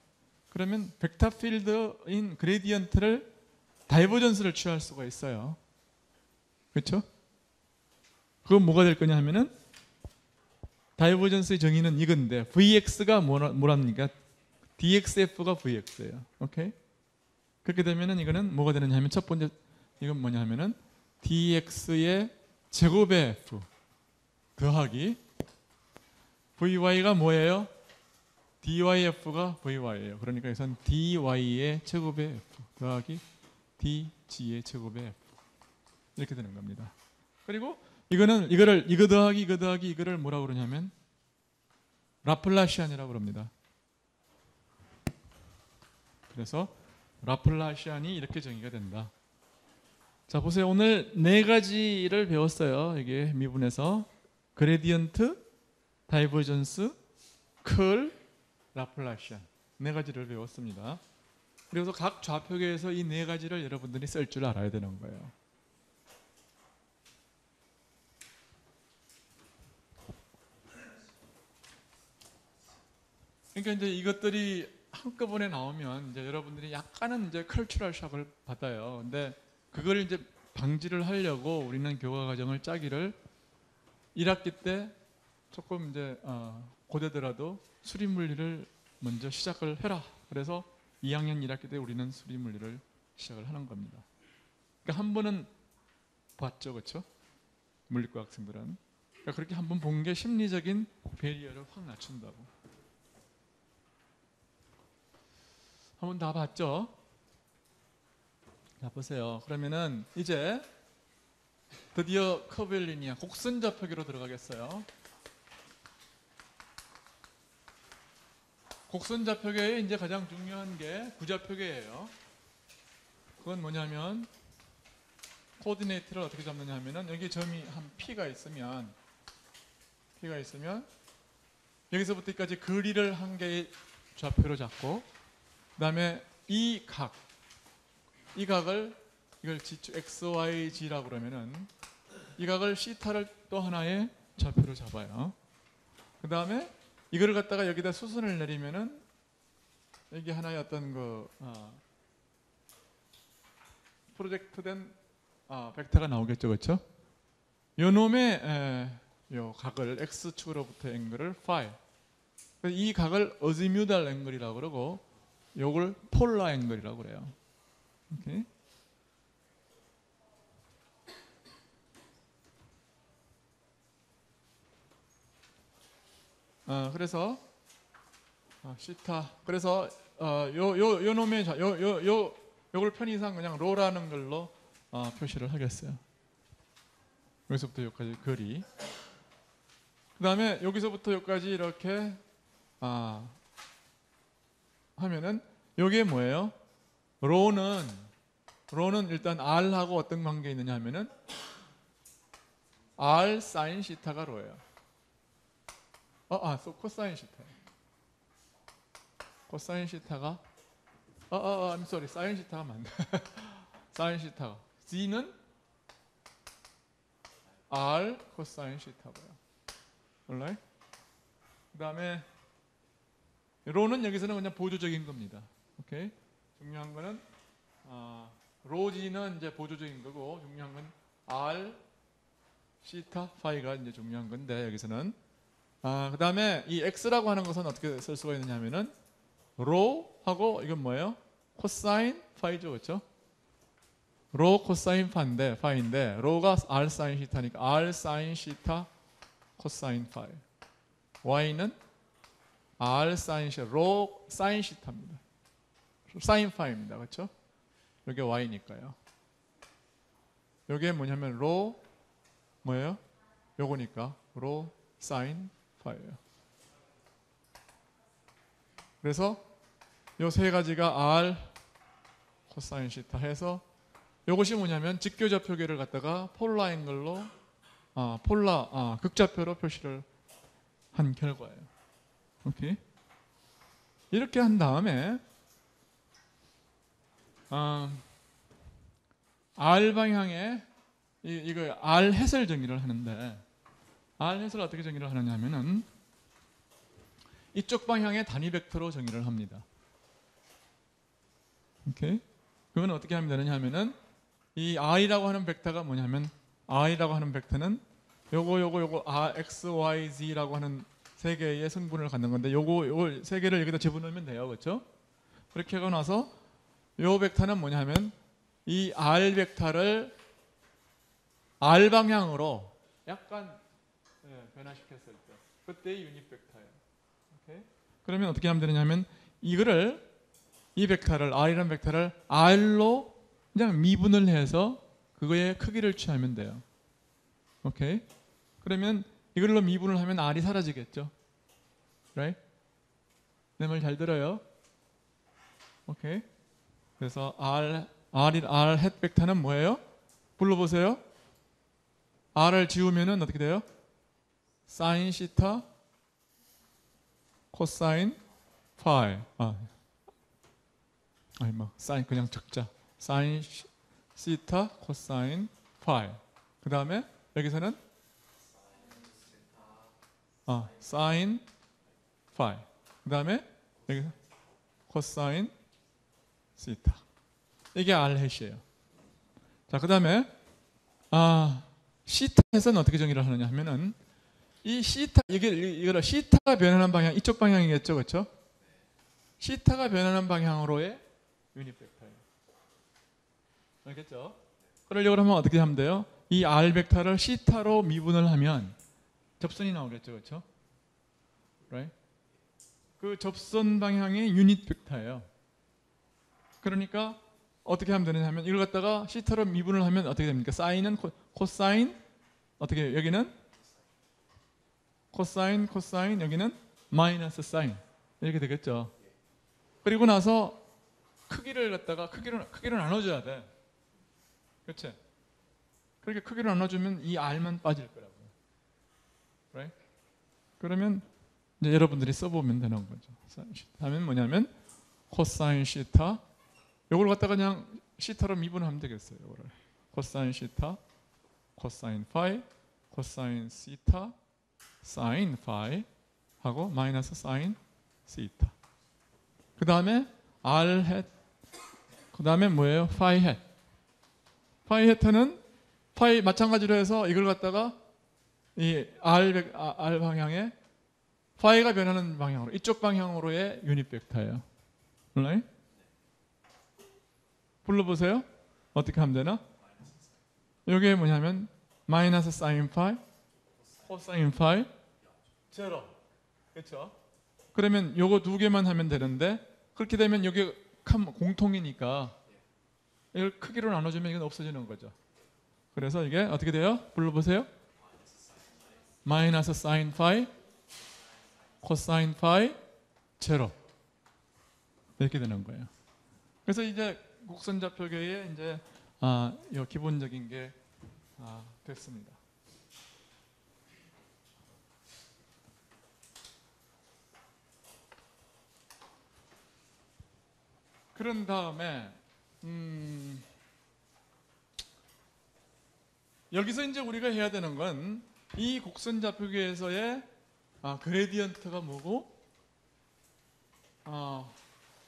그러면 벡터 필드인 그레디언트를 다이버전스를 취할 수가 있어요. 그렇죠? 그건 뭐가 될 거냐 하면은 다이버전스의 정의는 이건데 Vx가 뭐랍니까? dxf가 Vx예요. 오케이? 그렇게 되면은 이거는 뭐가 되느냐 하면 첫 번째 이건 뭐냐 하면은 dx의 제곱의 f 더하기 vy가 뭐예요? dyf가 vy예요. 그러니까 여기선 dy의 제곱의 f 더하기 dg의 제곱의 f 이렇게 되는 겁니다. 그리고 이거 더하기 이거를 뭐라고 그러냐면 라플라시안이라고 그럽니다. 그래서 라플라시안이 이렇게 정의가 된다. 자, 보세요. 오늘 네 가지를 배웠어요. 이게 미분에서 그레디언트, 다이버전스, 컬, 라플라시안 네 가지를 배웠습니다. 그래서 각 좌표계에서 이 네 가지를 여러분들이 쓸 줄 알아야 되는 거예요. 그러니까 이제 이것들이 한꺼번에 나오면 이제 여러분들이 약간은 이제 컬처럴 shock을 받아요. 근데 그걸 이제 방지를 하려고 우리는 교과 과정을 짜기를 1학기 때 조금 이제 고되더라도 수리 물리를 먼저 시작을 해라. 그래서 2학년 1학기 때 우리는 수리 물리를 시작을 하는 겁니다. 그러니까 한 번은 봤죠, 그렇죠? 물리과 학생들은 그러니까 그렇게 한 번 본 게 심리적인 베리어를 확 낮춘다고. 한 번 다 봤죠? 자, 보세요. 그러면은 이제 드디어 커벨리니아 곡선 좌표계로 들어가겠어요. 곡선 좌표계의 이제 가장 중요한 게 구좌표계예요. 그건 뭐냐면 코디네이트를 어떻게 잡느냐 하면은 여기 점이 한 P가 있으면 여기서부터 여기까지 거리를 한 개의 좌표로 잡고 그다음에 이 각을 이걸 XYG라고 그러면은 이 각을 시타를 또 하나의 좌표로 잡아요. 그다음에 이거를 갖다가 여기다 수순을 내리면은 여기 하나의 어떤 프로젝트된 벡터가 나오겠죠, 그렇죠? 요 놈의 요 각을 x축으로부터 앵글을 phi. 이 각을 어지뮤달 앵글이라고 그러고 요걸 폴라 앵글이라고 그래요. 오케이? 그래서 시타. 그래서 요 놈의 요걸 편의상 그냥 로라는 걸로 표시를 하겠어요. 여기서부터 여기까지 거리. 그다음에 여기서부터 여기까지 이렇게 하면은 요게 뭐예요? 로는 일단 R하고 어떤 관계 있느냐 하면은 R 사인 시타가 로예요. 코사인 시타. 코사인 시타가 I'm sorry. 사인 시타가 맞네. 사인 시타가 C는 R 코사인 시타고요. alright? 그다음에 로는 여기서는 그냥 보조적인 겁니다. 오케이? 중요한 거는 로지는 이제 보조적인 거고 중요한 건 R 시타 파이가 이제 중요한 건데 여기서는 그다음에 이 x라고 하는 것은 어떻게 쓸 수가 있느냐면은 로하고 이건 뭐예요? 코사인 파이죠, 그렇죠? 로 코사인 파인데 로가 r 사인 시타니까 r 사인 시타 코사인 파이. y는 r 사인 시타 로 사인 시타입니다. 사인 파이입니다, 그렇죠? 이게 y니까요. 이게 뭐냐면 로 뭐예요? 요거니까 로 사인 파이예요. 그래서 요 세 가지가 r 코사인 시타 해서 요것이 뭐냐면 직교좌표계를 갖다가 폴라 앵글로 극좌표로 표시를 한 결과예요. 오케이. 이렇게 한 다음에 r 방향에 이거 r 해설 정의를 하는데 r 해설 어떻게 정의를 하느냐면은 이쪽 방향의 단위 벡터로 정의를 합니다. 오케이. 그건 어떻게 하면 되느냐 하면은 이 i라고 하는 벡터가 뭐냐면 i라고 하는 벡터는 요거 x, y, z라고 하는 세 개의 성분을 갖는 건데 요거 세 개를 여기다 집어넣으면 돼요. 그렇죠? 그렇게 하고 나서 요 벡터는 뭐냐면 이 r 벡터를 r 방향으로 약간 변화시켰을 때 그때의 유닛 벡터예요. 오케이? 그러면 어떻게 하면 되느냐면 이 벡터를 r이라는 벡터를 r로 그냥 미분을 해서 그거의 크기를 취하면 돼요. 오케이? 그러면 이걸로 미분을 하면 r이 사라지겠죠. right? 내 말 잘 들어요? 오케이? 그래서 r 햇 벡터는 뭐예요? 불러보세요. r을 지우면은 어떻게 돼요? 사인 시타 코사인 파이. 사인 그냥 적자. 사인 시타 코사인 파이. 그 다음에 여기서는 사인 파이. 그 다음에 여기서 코사인 시타. 이게 r 햇이에요. 자, 그 다음에 시타에서는 어떻게 정의를 하느냐 하면은 이 시타 이거를 시타가 변하는 방향 이쪽 방향이겠죠, 그렇죠? 시타가 변하는 방향으로의 유닛 벡터예요. 알겠죠? 그러려고 하면 어떻게 하면 돼요? 이 r 벡터를 시타로 미분을 하면 접선이 나오겠죠, 그렇죠? right? 그 접선 방향의 유닛 벡터예요. 그러니까 어떻게 하면 되느냐 하면 이걸 갖다가 시타로 미분을 하면 어떻게 됩니까? 사인은 코사인 어떻게 여기는 코사인 여기는 마이너스 사인 이렇게 되겠죠. 그리고 나서 크기를 갖다가 크기를 나눠줘야 돼. 그렇지? 그렇게 크기를 나눠주면 이 r만 빠질 거라고요. right? 그러면 이제 여러분들이 써보면 되는 거죠. 사인 시타 하면 뭐냐면 코사인 시타 요걸 갖다가 그냥 시타로 미분하면 되겠어요. 요거를 코사인 시타 코사인 파이 코사인 시타 사인 파이 하고 마이너스 사인 시타. 그 다음에 r 햇. 그 다음에 뭐예요? 파이 햇. 파이 햇은 파이 마찬가지로 해서 이걸 갖다가 이 r 방향에 파이가 변하는 방향으로 이쪽 방향으로의 유닛 벡터예요. right? 불러보세요. 어떻게 하면 되나? 이게 뭐냐면 마이너스 사인 파이 코사인 파이 제로. 그렇죠? 그러면 요거 두 개만 하면 되는데 그렇게 되면 여기 공통이니까 이걸 크기로 나눠주면 이건 없어지는 거죠. 그래서 이게 어떻게 돼요? 불러보세요. 마이너스 사인 파이 코사인 파이 제로 이렇게 되는 거예요. 그래서 이제 곡선좌표계의 이제 이 기본적인 게 됐습니다. 그런 다음에 여기서 이제 우리가 해야 되는 건 이 곡선 좌표계에서의 그레디언트가 뭐고,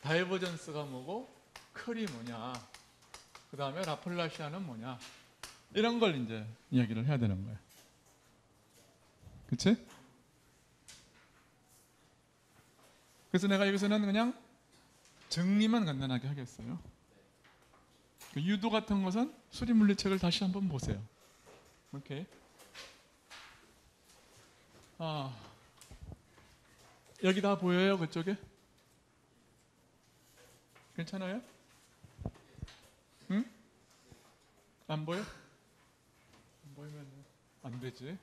다이버전스가 뭐고, 컬이 뭐냐, 그 다음에 라플라시아는 뭐냐, 이런 걸 이제 이야기를 해야 되는 거예요. 그치? 그래서 내가 여기서는 그냥 정리만 간단하게 하겠어요. 그 유도 같은 것은 수리 물리책을 다시 한번 보세요. 오케이. 여기 다 보여요? 그쪽에? 괜찮아요? 응? 안 보여? 안 보이면 안 되지.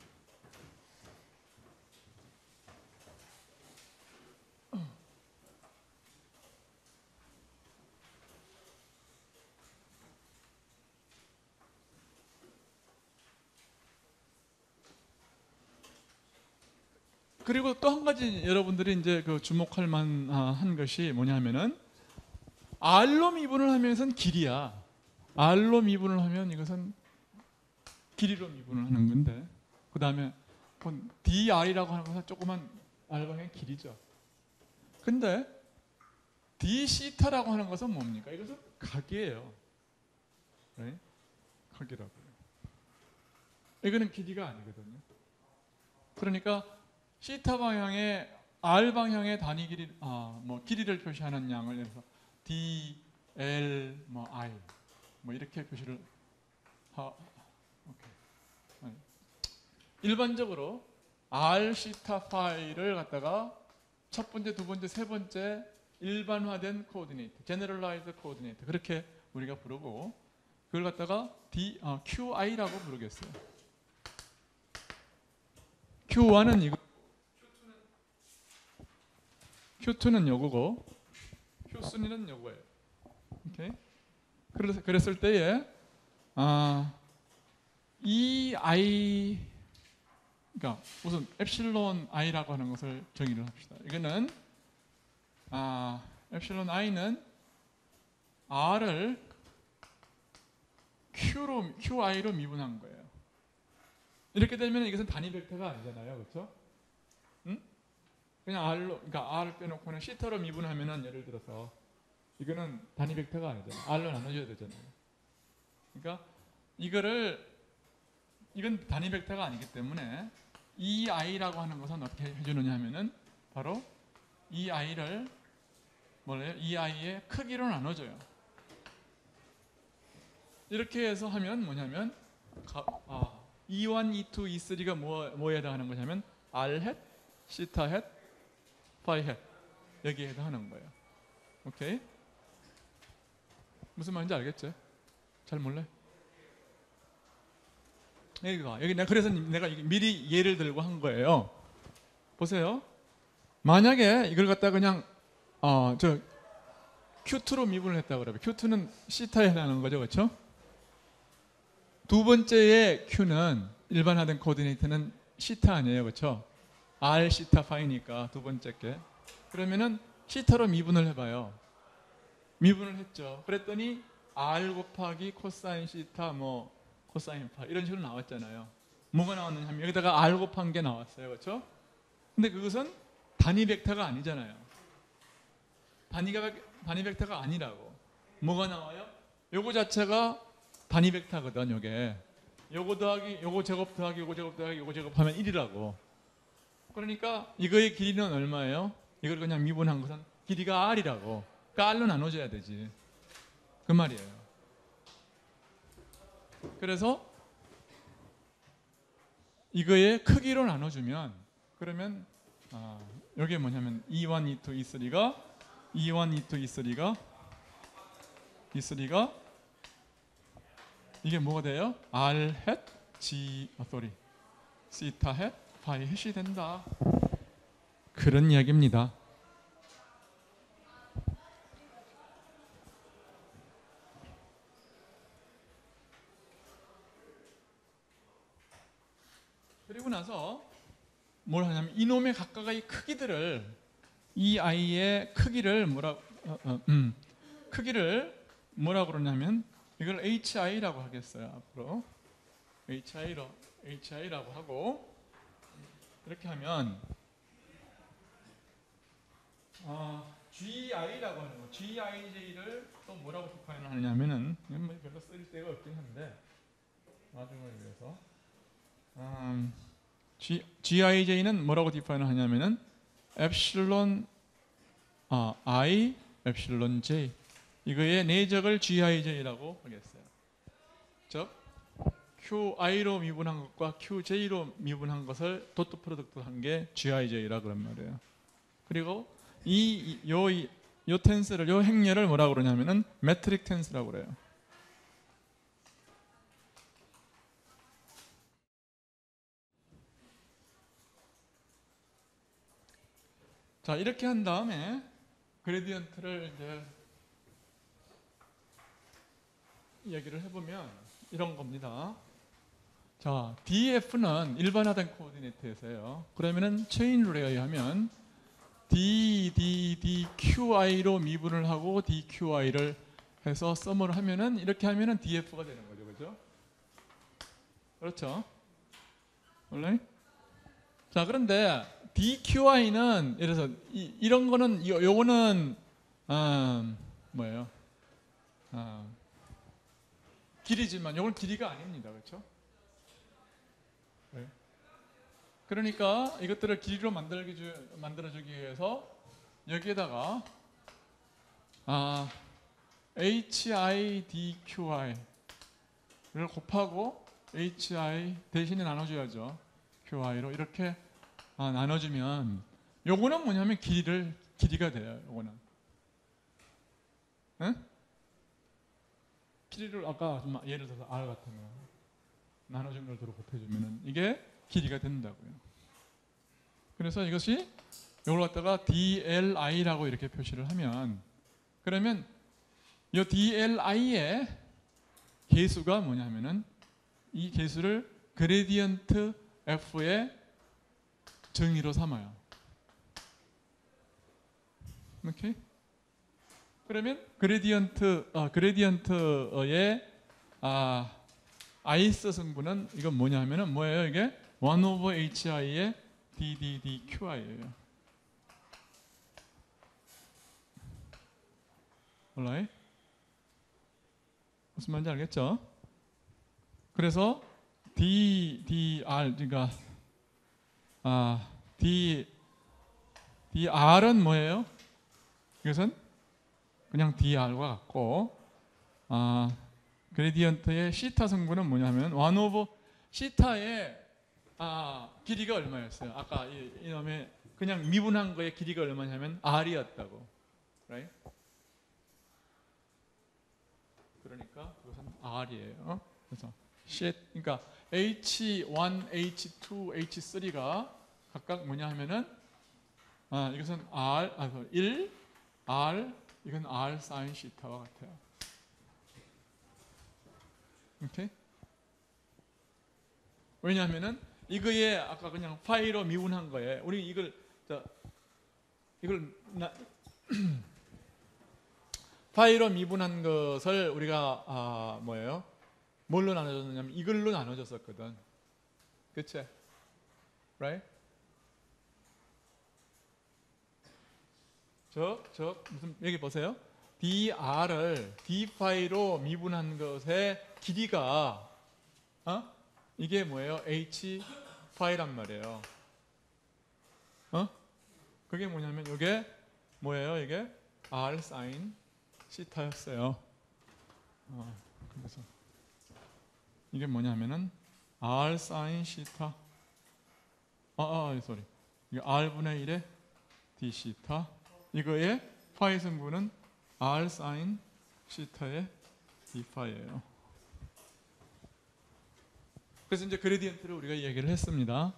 그리고 또 한 가지 여러분들이 이제 그 주목할 만한 것이 뭐냐면은 R로 미분을 하면 이것은 길이야. R로 미분을 하면 이것은 길이로 미분을 하는 건데, 그 다음에 DR이라고 하는 것은 조그만 R방의 길이죠. 근데 D시타라고 하는 것은 뭡니까? 이것은 각이에요. 네? 각이라고요. 이거는 길이가 아니거든요. 그러니까 시타 방향의 R 방향의 단위 길이, 길이를 표시하는 양을 해서 D, L, I 이렇게 표시를 오케이. 일반적으로 R 시타 파이를 갖다가 첫 번째, 두 번째, 세 번째 일반화된 코오디네이트, 제너럴라이즈 코오디네이트 그렇게 우리가 부르고, 그걸 갖다가 QI라고 부르겠어요. Q1은 이거, Q2는 요거고, Q3는 요거예요. 오케이? 그랬을 때에 이 I, 그러니까 우선 엡실론 I라고 하는 것을 정의를 합시다. 이거는 엡실론 I는 R을 QI로 미분한 거예요. 이렇게 되면 이것은 단위 벡터가 아니잖아요, 그렇죠? 응? 그냥 그러니까 R을 빼놓고는 시타로 미분하면은 예를 들어서 이거는 단위 벡터가 아니잖아요. R로 나눠줘야 되잖아요. 그러니까 이건 단위 벡터가 아니기 때문에 이 I라고 하는 것은 어떻게 해주느냐 하면은 바로 이 I를 이 I의 크기로 나눠줘요. 이렇게 해서 하면 뭐냐면 E1, E2, E3가 뭐에 해당하는 거냐면 R 햇, 시타 햇, 파이 햇 여기에 해당하는 거예요. 오케이? 무슨 말인지 알겠죠? 잘 몰래? 여기 그래서 내가 미리 예를 들고 한 거예요. 보세요. 만약에 이걸 갖다 그냥 Q2로 미분을 했다 그러면 Q2는 시타에 해당하는 거죠, 그렇죠? 두 번째의 Q는 일반화된 코디네이트는 시타 아니에요, 그렇죠? R 시타 파이니까 두 번째 게. 그러면은 시타로 미분을 해봐요. 미분을 했죠. 그랬더니 R 곱하기 코사인 시타 코사인 파 이런 식으로 나왔잖아요. 뭐가 나왔느냐 하면 여기다가 R 곱한 게 나왔어요, 그렇죠? 근데 그것은 단위 벡터가 아니잖아요. 단위 벡터가 아니라고. 뭐가 나와요? 요거 자체가 단위 벡터거든, 요거 더하기 요거 제곱 더하기 요거 제곱 더하기 요거 제곱하면 1이라고. 그러니까 이거의 길이는 얼마예요? 이걸 그냥 미분한 것은 길이가 R이라고. 그러니까 R로 나눠줘야 되지. 그 말이에요. 그래서 이거의 크기로 나눠주면 그러면 이게 뭐냐면 E1, E2, E3가 E1, E2, E3가 이게 뭐가 돼요? R 햇, 시타 햇, 파이 햇이 된다. 그런 이야기입니다. 그리고 나서 뭘 하냐면 이놈의 각각의 크기들을 이 아이의 크기를 크기를 뭐라고 그러냐면 이걸 HI라고 하겠어요. 앞으로 HI라고 하고 이렇게 하면 GI라고 하는 거. GIJ를 또 뭐라고 디파인을 하냐면은 이건 별로 쓸 데가 없긴 한데 나중을 위해서 GIJ는 뭐라고 디파인을 하냐면은 엡실론 I 엡실론 J 이거의 내적을 GIJ라고 하겠어요. 즉 QI로 미분한 것과 QJ로 미분한 것을 도트 프로덕트 한 게 GIJ라 그런 말이에요. 그리고 요 텐스를 요 행렬을 뭐라고 그러냐면은 매트릭 텐스라고 그래요. 자, 이렇게 한 다음에 그레디언트를 이제 얘기를 해보면 이런 겁니다. 자, DF는 일반화된 코오디네이트에서요. 그러면은 체인 룰에 의하면 DQI로 미분을 하고 DQI를 해서 썸을 하면은 이렇게 하면은 DF가 되는 거죠, 그렇죠? 그렇죠? 원래? 자, 그런데 DQI는 예를 들어서 이런 거는 요거는 뭐예요? 길이지만 요건 길이가 아닙니다, 그렇죠? 네. 그러니까 이것들을 길이로 만들어주기 위해서 여기에다가 HIDQI를 곱하고 HI 대신에 나눠줘야죠. QI로 이렇게 나눠주면 요거는 뭐냐면 길이가 돼요. 요거는 응? 길이를 아까 예를 들어서 R 같은 거 나눠준 걸 들어 곱해주면은 이게 길이가 된다고요. 그래서 이것이 이걸 갖다가 DLI라고 이렇게 표시를 하면 그러면 이 DLI의 계수가 뭐냐면은 이 계수를 그레디언트 F의 정의로 삼아요. 오케이? 그러면 그레디언트의 I스 성분은 이건 뭐냐면은 뭐예요? 이게 1/HI의 DDDQI예요. alright? 무슨 말인지 알겠죠? 그래서 DDR 그러니까 DR은 뭐예요? 이것은 그냥 DR과 같고 그레디언트의 시타 성분은 뭐냐면 1/, 시타의 길이가 얼마였어요? 아까 이놈의 그냥 미분한 거의 길이가 얼마냐면 R이었다고. right? 그러니까 그것은 R이에요. 그래서 그러니까 H1, H2, H3가 각각 뭐냐 하면은 이것은 R, 1, R, 이건 R sin 시타와 같아요. 오케이? 왜냐하면은 이거에 아까 그냥 파이로 미분한 거에 우리 이걸 파이로 미분한 것을 우리가 뭐예요? 뭘로 나눠줬냐면 이걸로 나눠줬었거든. 그치? right? 무슨 여기 보세요. DR을 D파이로 미분한 것의 길이가 이게 뭐예요? H파이란 말이에요. 그게 뭐냐면 이게 뭐예요? 이게 R sin 시타였어요. 그래서 이게 뭐냐면은 R sin 시타 sorry. 이게 R분의 1의 D 시타 이거의 파이 성분은 R sin 시타의 D 파이예요. 그래서 이제 그레디언트를 우리가 얘기를 했습니다.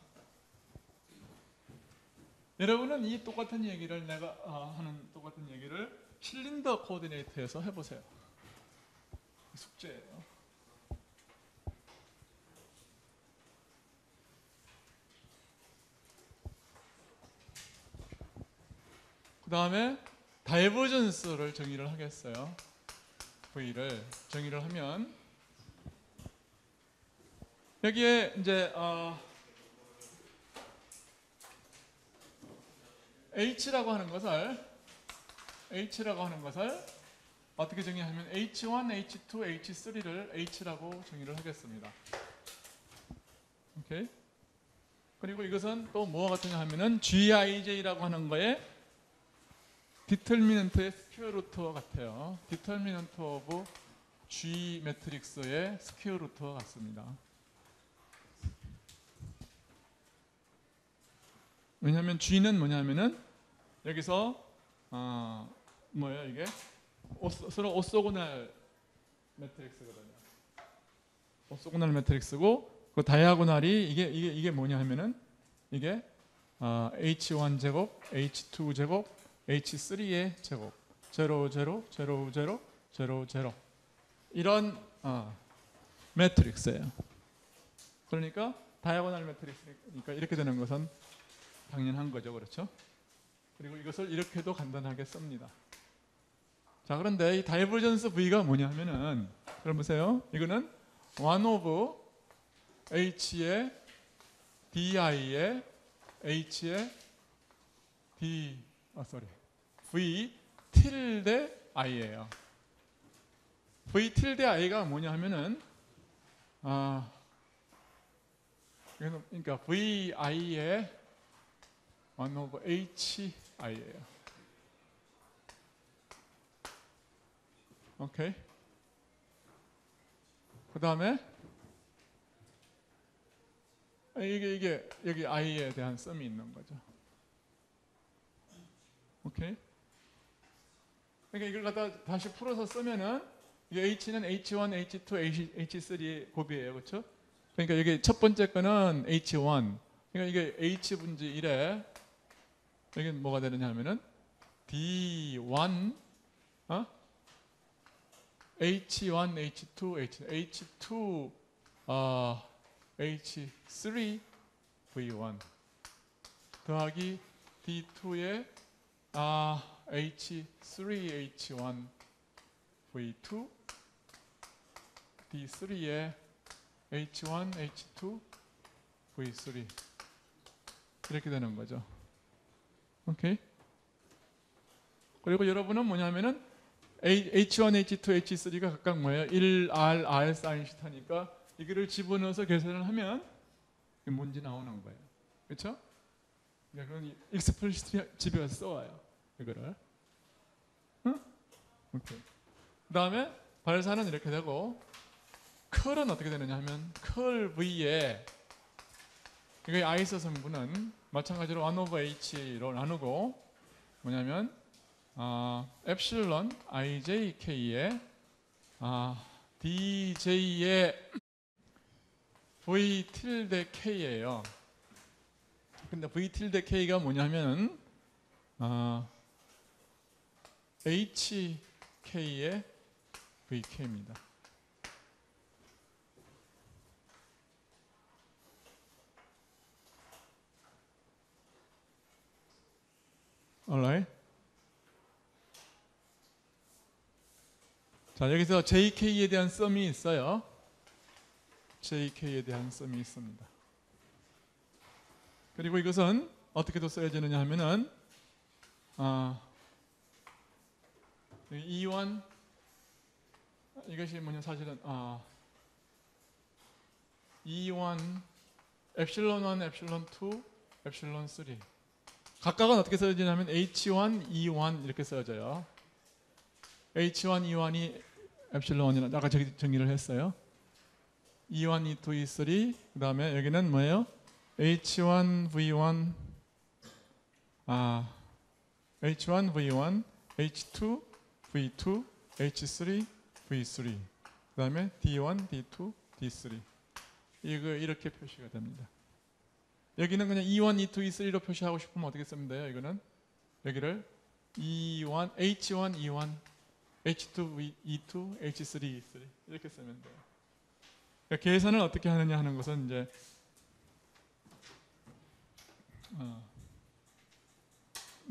여러분은 이 똑같은 얘기를 내가 하는 똑같은 얘기를 실린더 코오디네이터에서 해보세요. 숙제예요. 그 다음에 다이버전스를 정의를 하겠어요. V를 정의를 하면 여기에 이제 H라고 하는 것을 어떻게 정의하면 H1, H2, H3를 H라고 정의를 하겠습니다. 오케이. 그리고 이것은 또 뭐와 같으냐 하면은 GIJ라고 하는 거에 디터미넌트의 스퀘어 루트와 같아요. 디터미넌트 오브 G 매트릭스의 스퀘어 루트와 같습니다. 왜냐하면 G는 뭐냐면은 여기서 뭐예요 이게? 서로 오소고날 매트릭스거든요. 오소고날 매트릭스고 그 다이아고날이 이게 뭐냐 하면은 이게 H1 제곱, H2 제곱, H3의 제곱, 0, 0, 0, 0, 0, 0 이런 매트릭스예요. 그러니까 다이아고날 매트릭스니까 이렇게 되는 것은 당연한 거죠, 그렇죠? 그리고 이것을 이렇게도 간단하게 씁니다. 자, 그런데 이 다이버전스 V가 뭐냐 하면은 여러분 보세요. 이거는 1 over H의 DI의 H의 V tilde I예요. V tilde I가 뭐냐 하면은 그러니까 VI의 1 over HI예요. 오케이. 그 다음에 이게 여기 I에 대한 썸이 있는 거죠. 오케이. 그러니까 이걸 갖다 다시 풀어서 쓰면은 이 H는 H1, H2, H3 곱이에요, 그렇죠? 그러니까 여기 첫 번째 거는 H1. 그러니까 이게 H 분지 1에 여기 뭐가 되느냐 하면은 D1 H1, H2, H2 H3 V1 더하기 D2의 H3 H1 V2 D3의 H1 H2 V3 이렇게 되는 거죠. 오케이. 그리고 여러분은 뭐냐면은 H1, H2, H3가 각각 뭐예요? 1R, R 사인 시타니까 이거를 집어넣어서 계산을 하면 문제 나오는 거예요. 그렇죠? 그건 익스플리시트 집에 가서 써와요. 이거를. 응? 오케이. 그 다음에 발사는 이렇게 되고 컬은 어떻게 되느냐 하면 컬 V에 이게 아이소 성분은 마찬가지로 1 over H로 나누고 뭐냐면 엡실론 IJK의 DJ의 V tilde K예요. 근데 V tilde K가 뭐냐면 HK의 VK입니다. alright. 자, 여기서 JK에 대한 썸이 있어요. JK에 대한 썸이 있습니다. 그리고 이것은 어떻게도 써야되느냐 하면은 E1 이것이 뭐냐 사실은 E1 엡실론 1, 엡실론 2, 엡실론 3 각각은 어떻게 써지냐면 H1, E1 이렇게 써져요. H1, E1이 엡실론이라 아까 저기 정의를 했어요. E1, E2, E3 그 다음에 여기는 뭐예요? H1, V1 H1, V1 H2, V2 H3, V3 그 다음에 D1, D2, D3 이거 이렇게 표시가 됩니다. 여기는 그냥 E1, E2, E3로 표시하고 싶으면 어떻게 쓰면 돼요? 이거는 여기를 E1, H1, E1 H2, E2, H3, E3 이렇게 쓰면 돼요. 그러니까 계산을 어떻게 하느냐 하는 것은 이제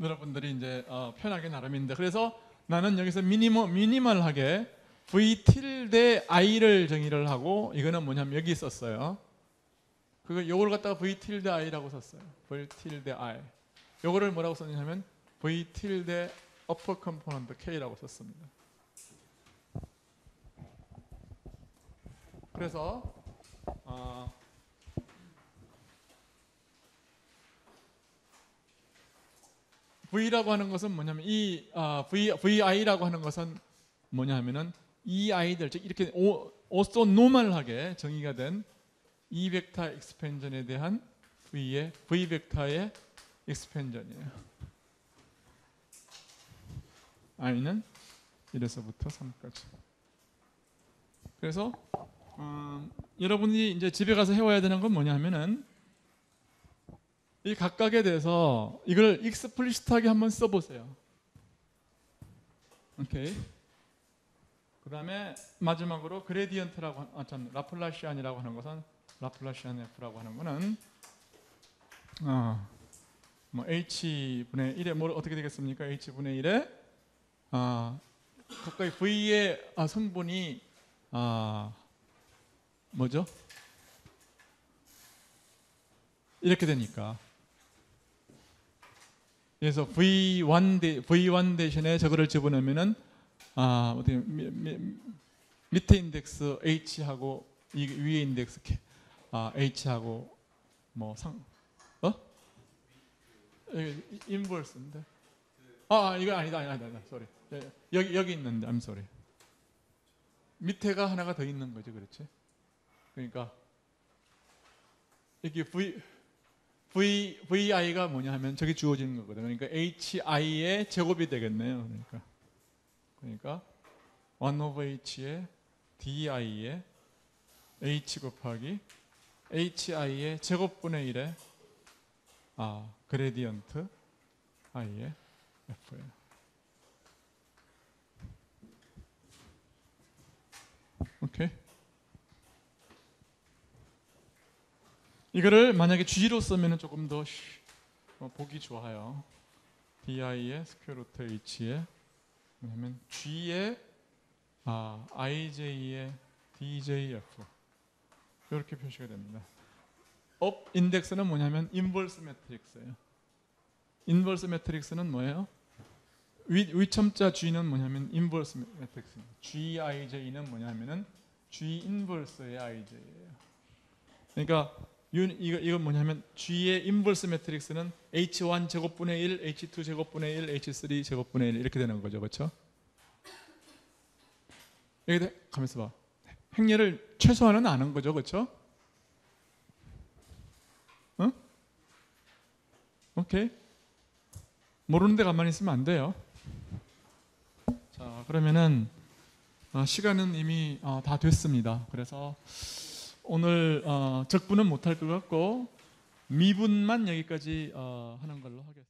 여러분들이 이제 편하게 나름인데, 그래서 나는 여기서 미니멀하게 v tilde i를 정의를 하고, 이거는 뭐냐면 여기 있었어요. 요걸 갖다가 v tilde i라고 썼어요. v tilde i. 요거를 뭐라고 썼냐면 v tilde upper component k라고 썼습니다. 그래서 V라고 하는 것은 뭐냐면 VI라고 하는 것은 뭐냐면은 이 아이들, 즉 이렇게 오소노멀하게 정의가 된 E 벡터 익스펜전에 대한 V 벡터의 익스펜전이에요. I는 1에서부터 3까지. 그래서 여러분이 이제 집에 가서 해와야 되는 건 뭐냐면은 이 각각에 대해서 이걸 익스플리시트하게 한번 써보세요. 오케이. 그 다음에 마지막으로 그레디언트라고 라플라시안이라고 하는 것은 라플라시안 F라고 하는 것은 뭐 H분의 1에 뭐 어떻게 되겠습니까? H분의 1에 각각의 V의 성분이 뭐죠? 이렇게 되니까. 그래서 V1 대신에 저거를 집어넣으면은 어떻게 밑에 인덱스 H하고 이 위에 인덱스 H하고 뭐 인버스인데. 이거 아니다. sorry. 여기 있는데, I'm sorry. 밑에가 하나가 더 있는 거죠, 그렇지? 그러니까 이게 VI가 뭐냐 하면 저기 주어지는 거거든요. 그러니까 HI의 제곱이 되겠네요. 그러니까 1 over H의 DI의 H 곱하기 HI의 제곱분의 1의 그레디언트 I의 F예요. 오케이. 이거를 만약에 G로 쓰면 조금 더 보기 좋아요. DI의 스퀘어 루트 H의 뭐냐면 G의 IJ의 DJF 이렇게 표시가 됩니다. 업 인덱스는 뭐냐면 인버스 매트릭스예요. 인버스 매트릭스는 뭐예요? 위첨자 G는 뭐냐면 인버스 매트릭스입니다. GIJ는 뭐냐면은 G 인버스의 IJ예요. 그러니까 이건 뭐냐면 G의 인버스 매트릭스는 H1 제곱분의 1, H2 제곱분의 1, H3 제곱분의 1 이렇게 되는 거죠. 그렇죠? 여기 가만있어 봐. 행렬을 최소한은 아는 거죠. 그렇죠? 응? 오케이. 모르는데 가만히 있으면 안 돼요. 자, 그러면은 시간은 이미 다 됐습니다. 그래서 오늘 적분은 못할 것 같고 미분만 여기까지 하는 걸로 하겠습니다.